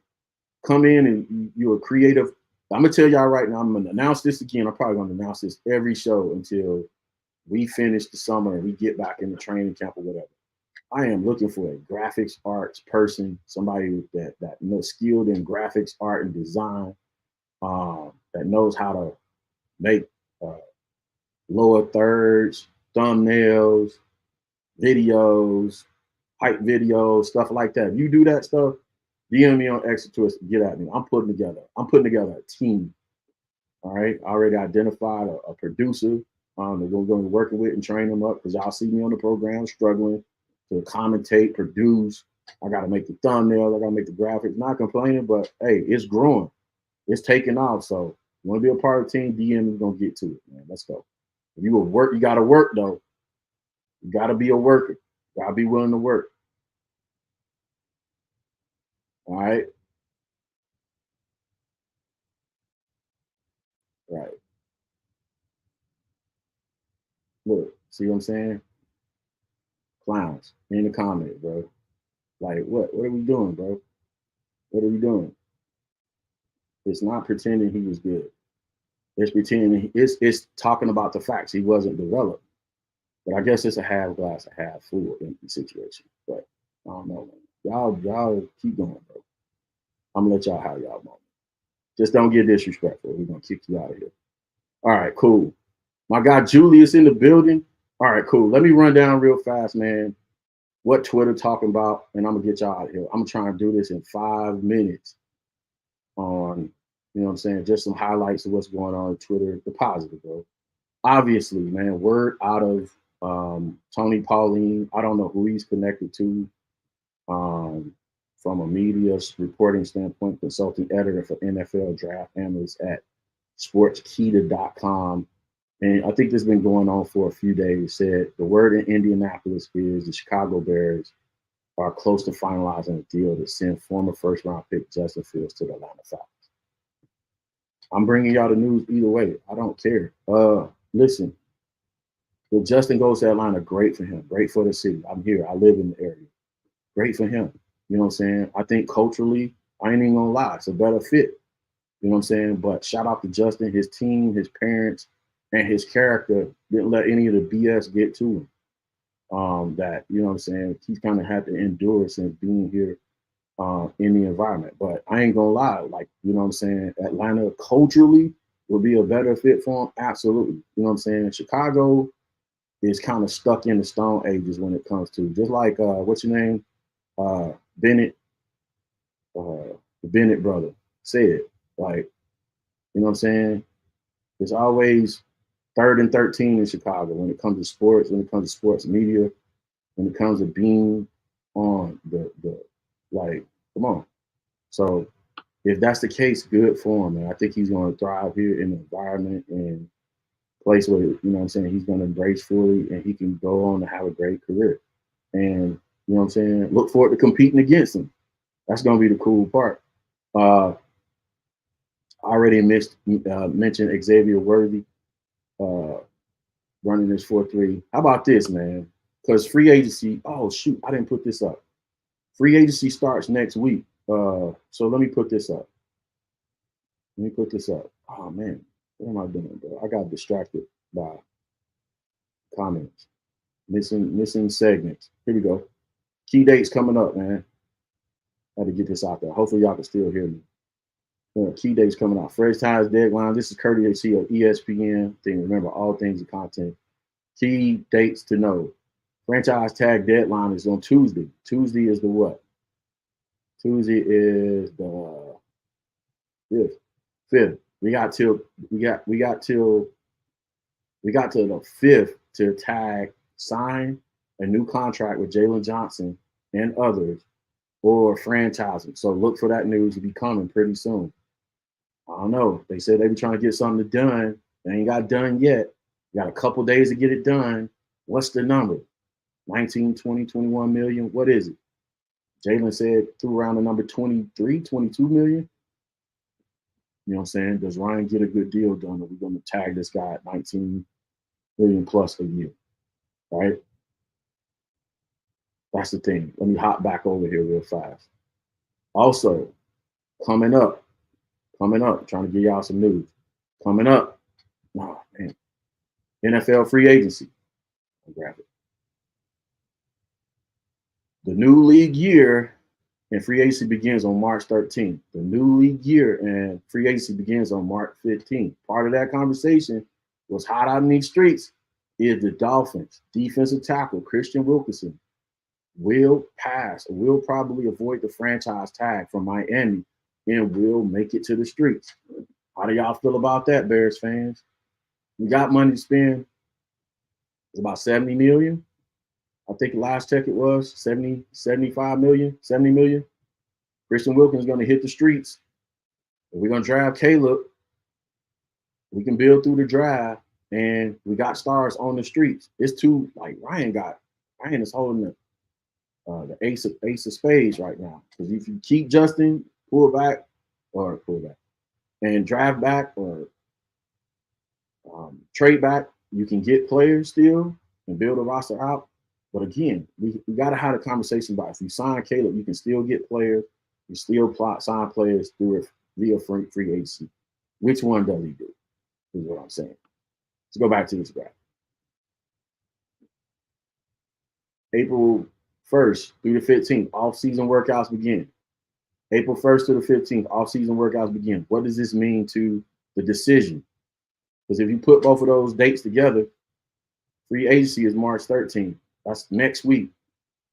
come in and you're a creative. I'm going to tell y'all right now, I'm going to announce this again. I'm probably going to announce this every show until we finish the summer and we get back in the training camp or whatever. I am looking for a graphics arts person, somebody that knows skilled in graphics, art, and design, that knows how to make lower thirds, thumbnails, videos, hype videos, stuff like that. If you do that stuff, DM me on X Twist, get at me. I'm putting together a team. All right. I already identified a producer that we're going to be working with and train them up, because y'all see me on the program struggling to commentate, produce. I got to make the thumbnails. I got to make the graphics. Not complaining, but hey, it's growing. It's taking off. So you want to be a part of the team, DM me, going to get to it, man. Let's go. If you will work, you got to work, though. You got to be a worker. You got to be willing to work. All right. Right. Look, see what I'm saying? Clowns in the comments, bro. Like, what are we doing, bro? What are we doing? It's not pretending he was good. It's pretending it's talking about the facts. He wasn't developed. But I guess it's a half glass, a half full empty situation. But I don't know, man. Y'all keep going, bro. I'm gonna let y'all have y'all moment. Just don't get disrespectful. We're gonna kick you out of here. All right, cool. My guy Julius in the building. All right, cool. Let me run down real fast, man, what Twitter talking about, and I'm gonna get y'all out of here. I'm trying to do this in 5 minutes on, you know what I'm saying, just some highlights of what's going on Twitter, the positive, bro. Obviously, man, word out of Tony Pauline. I don't know who he's connected to from a media reporting standpoint, consulting editor for NFL draft analyst at sportskita.com. And I think this has been going on for a few days. Said the word in Indianapolis is the Chicago Bears are close to finalizing a deal to send former first-round pick Justin Fields to the Atlanta Falcons. I'm bringing y'all the news either way. I don't care. Listen, if Justin goes to Atlanta, great for him. Great for the city. I'm here. I live in the area. Great for him. You know what I'm saying? I think culturally, I ain't even gonna lie, it's a better fit. You know what I'm saying? But shout out to Justin, his team, his parents, and his character didn't let any of the BS get to him. That, you know what I'm saying, he's kind of had to endure since being here in the environment. But I ain't gonna lie, like, you know what I'm saying, Atlanta culturally would be a better fit for him? Absolutely. You know what I'm saying? Chicago is kind of stuck in the Stone Ages when it comes to, just like what's your name? Bennett, the Bennett brother said, like, you know what I'm saying? It's always 3rd and 13 in Chicago when it comes to sports, when it comes to sports media, when it comes to being on the like, come on. So if that's the case, good for him, man. I think he's going to thrive here in the environment and place where, you know what I'm saying, he's going to embrace fully and he can go on to have a great career. And, you know what I'm saying, look forward to competing against him. That's going to be the cool part. I already mentioned Xavier Worthy running this 4.3. How about this, man? Because free agency, oh, shoot, I didn't put this up. Free agency starts next week. So let me put this up. Oh, man, what am I doing, bro? I got distracted by comments. Missing segments. Here we go. Key dates coming up, man. Had to get this out there. Hopefully y'all can still hear me. Key dates coming out. Fresh Times deadline. This is courtesy of ESPN. Remember, all things are content. Key dates to know. Franchise tag deadline is on Tuesday. Tuesday is the what? Tuesday is the 5th. We got till the 5th to tag, sign a new contract with Jalen Johnson and others, or franchising. So look for that news to be coming pretty soon. I don't know. They said they be trying to get something done. They ain't got done yet. You got a couple days to get it done. What's the number? 19, 20, 21 million? What is it? Jalen said threw around the number 23, 22 million. You know what I'm saying? Does Ryan get a good deal done? Or are we going to tag this guy at 19 million plus a year? Right? That's the thing. Let me hop back over here real fast. Also, coming up, trying to give y'all some news. Coming up, oh man, NFL free agency. I'll grab it. The new league year and free agency begins on March 13th. The new league year and free agency begins on March 15th. Part of that conversation was hot out in these streets is the Dolphins defensive tackle Christian Wilkinson will probably avoid the franchise tag from Miami and will make it to the streets. How do y'all feel about that, Bears fans? We got money to spend. It's about 70 million. I think last check it was 70 million. Christian Wilkins is going to hit the streets. We're going to draft Caleb. We can build through the draft, and we got stars on the streets. It's too, like Ryan is holding the ace of spades right now. Because if you keep Justin, pull back, and draft back or trade back, you can get players still and build a roster out. But again, we got to have a conversation about if you sign Caleb, you can still get players. You still sign players through it via free agency. Which one does he do? Is what I'm saying. Let's go back to this graph. April 1st through the 15th, off-season workouts begin. April 1st to the 15th, off-season workouts begin. What does this mean to the decision? Because if you put both of those dates together, free agency is March 13th. That's next week.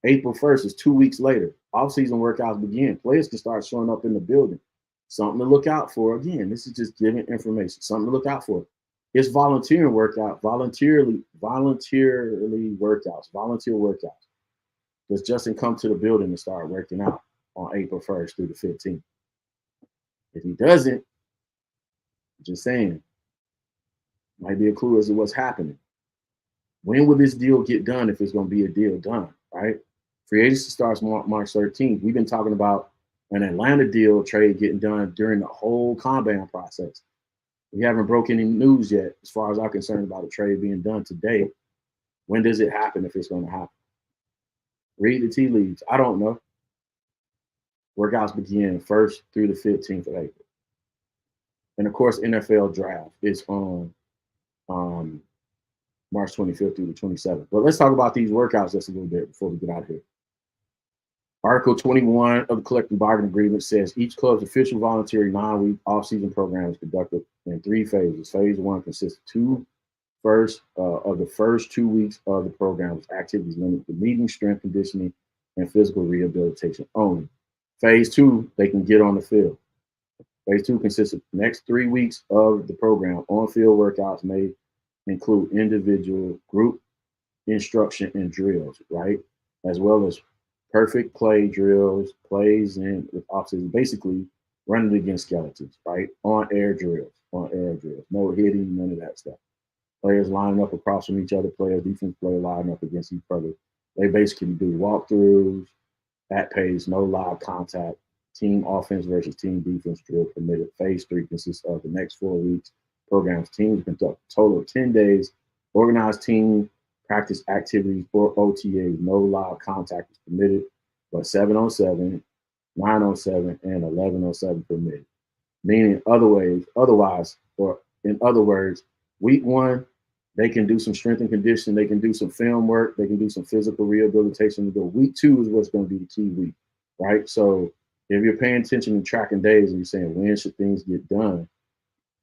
April 1st is 2 weeks later. Off-season workouts begin. Players can start showing up in the building. Something to look out for. Again, this is just giving information. Something to look out for. It's volunteering workout, volunteer workouts. Does Justin come to the building and start working out on April 1st through the 15th? If he doesn't, just saying, might be a clue as to what's happening. When will this deal get done if it's going to be a deal done, right? Free agency starts March 13th. We've been talking about an Atlanta deal trade getting done during the whole combine process. We haven't broken any news yet as far as I'm concerned about a trade being done today. When does it happen if it's going to happen? Read the tea leaves. I don't know. Workouts begin 1st through the 15th of April. And of course, NFL draft is on March 25th through the 27th. But let's talk about these workouts just a little bit before we get out of here. Article 21 of the collective bargaining agreement says each club's official voluntary 9-week off-season program is conducted in 3 phases. Phase 1 consists of the first 2 weeks of the program with activities limited to meeting, strength conditioning, and physical rehabilitation only. Phase 2, they can get on the field. Phase 2 consists of the next 3 weeks of the program. On-field workouts may include individual, group instruction, and drills, right? As well as perfect play drills, plays in with officers, basically running against skeletons, right? On-air drills, no hitting, none of that stuff. Players lining up across from each other, defense player lining up against each other. They basically do walkthroughs at pace, no live contact, team offense versus team defense drill permitted. Phase 3 consists of the next 4 weeks. Programs teams conduct a total of 10 days, organized team practice activities for OTAs, no live contact is permitted, but 7-on-7, 9-on-7, and 11-on-7 permitted. Meaning in other words, week 1, they can do some strength and conditioning, they can do some film work, they can do some physical rehabilitation. But week 2 is what's going to be the key week, right? So if you're paying attention and tracking days and you're saying, when should things get done?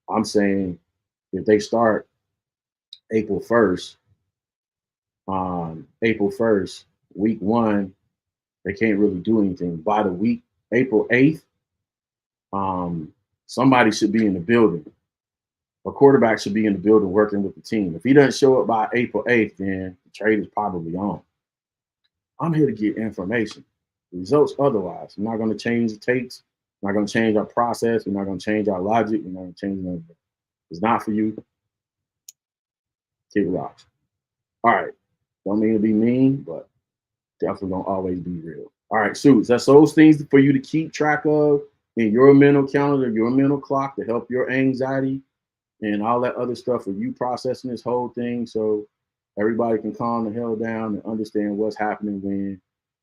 I'm saying if they start April 1st, week 1, they can't really do anything. By the week, April 8th, somebody should be in the building. A quarterback should be in the building working with the team. If he doesn't show up by April 8th, then the trade is probably on. I'm here to get information. The results otherwise. I'm not going to change the tapes. I'm not going to change our process. We're not going to change our logic. We're not going to change nothing. It's not for you. Kick rocks. All right. Don't mean to be mean, but definitely don't always be real. All right, Suits. That's those things for you to keep track of in your mental calendar, your mental clock to help your anxiety and all that other stuff for you processing this whole thing so everybody can calm the hell down and understand what's happening when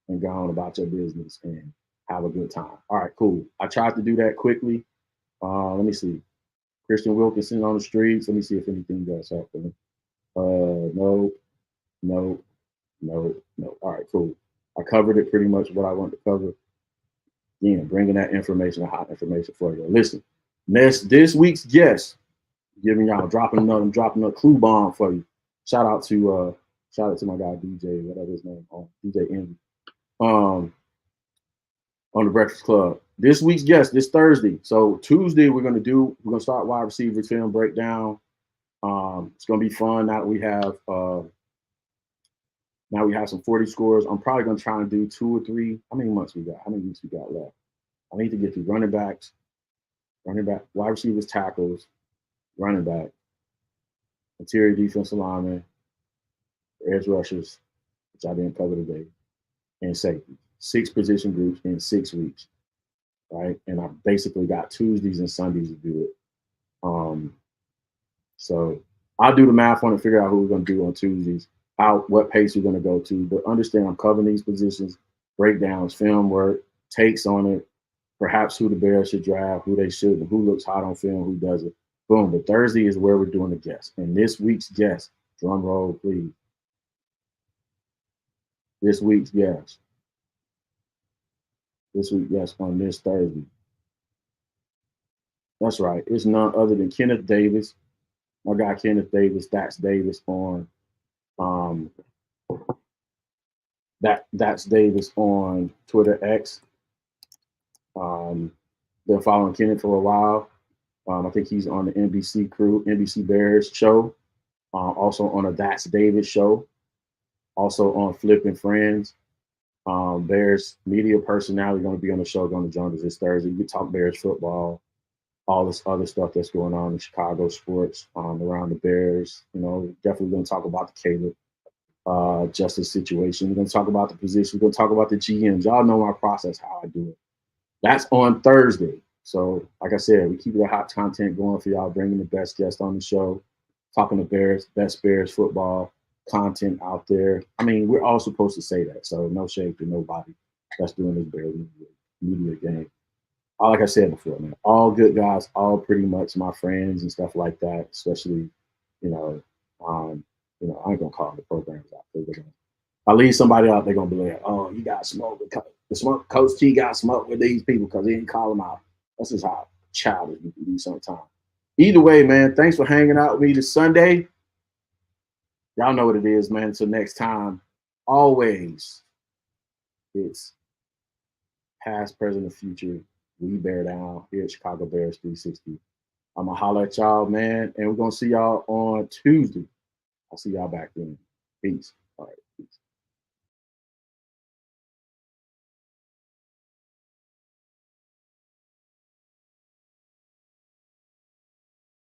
and go on about your business and have a good time. All right, cool. I tried to do that quickly. Let me see. Christian Wilkinson on the streets. Let me see if anything does happen. No. All right, cool. I covered it pretty much what I wanted to cover. Again, bringing that information, hot information for you. Listen, this week's guest, dropping a clue bomb for you. Shout out to my guy DJ, whatever his name, DJ Envy, on the Breakfast Club. This week's guest, this Thursday. So Tuesday we're gonna start wide receiver film breakdown. It's gonna be fun now that we have some 40 scores. I'm probably gonna try and do 2 or 3. How many weeks we got left? I need to get through running back, wide receivers, tackles, running back, interior defensive linemen, edge rushers, which I didn't cover today, and safety. 6 position groups in 6 weeks, right? And I basically got Tuesdays and Sundays to do it. So I'll do the math on it, figure out who we're gonna do on Tuesdays, what pace we're gonna go to. But understand, I'm covering these positions, breakdowns, film work, takes on it, perhaps who the Bears should draft, who they shouldn't, who looks hot on film, who doesn't. Boom. But Thursday is where we're doing the guest. And this week's guest, drum roll, please. This week's guest on this Thursday. That's right. It's none other than Kenneth Davis. My guy Kenneth Davis, that's Davis on that's Davis on Twitter X. Been following Kenneth for a while. I think he's on the NBC Bears show. Also on a That's Davis show. Also on Flipping Friends. Bears media personality going to be on the show, going to join us this Thursday. We talk Bears football, all this other stuff that's going on in Chicago sports around the Bears. Definitely going to talk about the Caleb justice situation. We're going to talk about the position. We're going to talk about the GMs. Y'all know my process, how I do it. That's on Thursday. So, like I said, we keep the hot content going for y'all, bringing the best guests on the show, talking to Bears, best Bears football content out there. I mean, we're all supposed to say that, so no shade to nobody that's doing this Bears media game. Like I said before, man, all good guys, all pretty much my friends and stuff like that. Especially, I ain't gonna call the programs out. I leave somebody out, they're gonna be like, "Oh, you got smoke." The smoke, Coach T got smoked with these people because he didn't call them out. That's just how childish we can be sometimes. Either way, man, thanks for hanging out with me this Sunday. Y'all know what it is, man. Until next time, always, it's past, present, and future. We bear down here at Chicago Bears 360. I'm going to holler at y'all, man, and we're going to see y'all on Tuesday. I'll see y'all back then. Peace.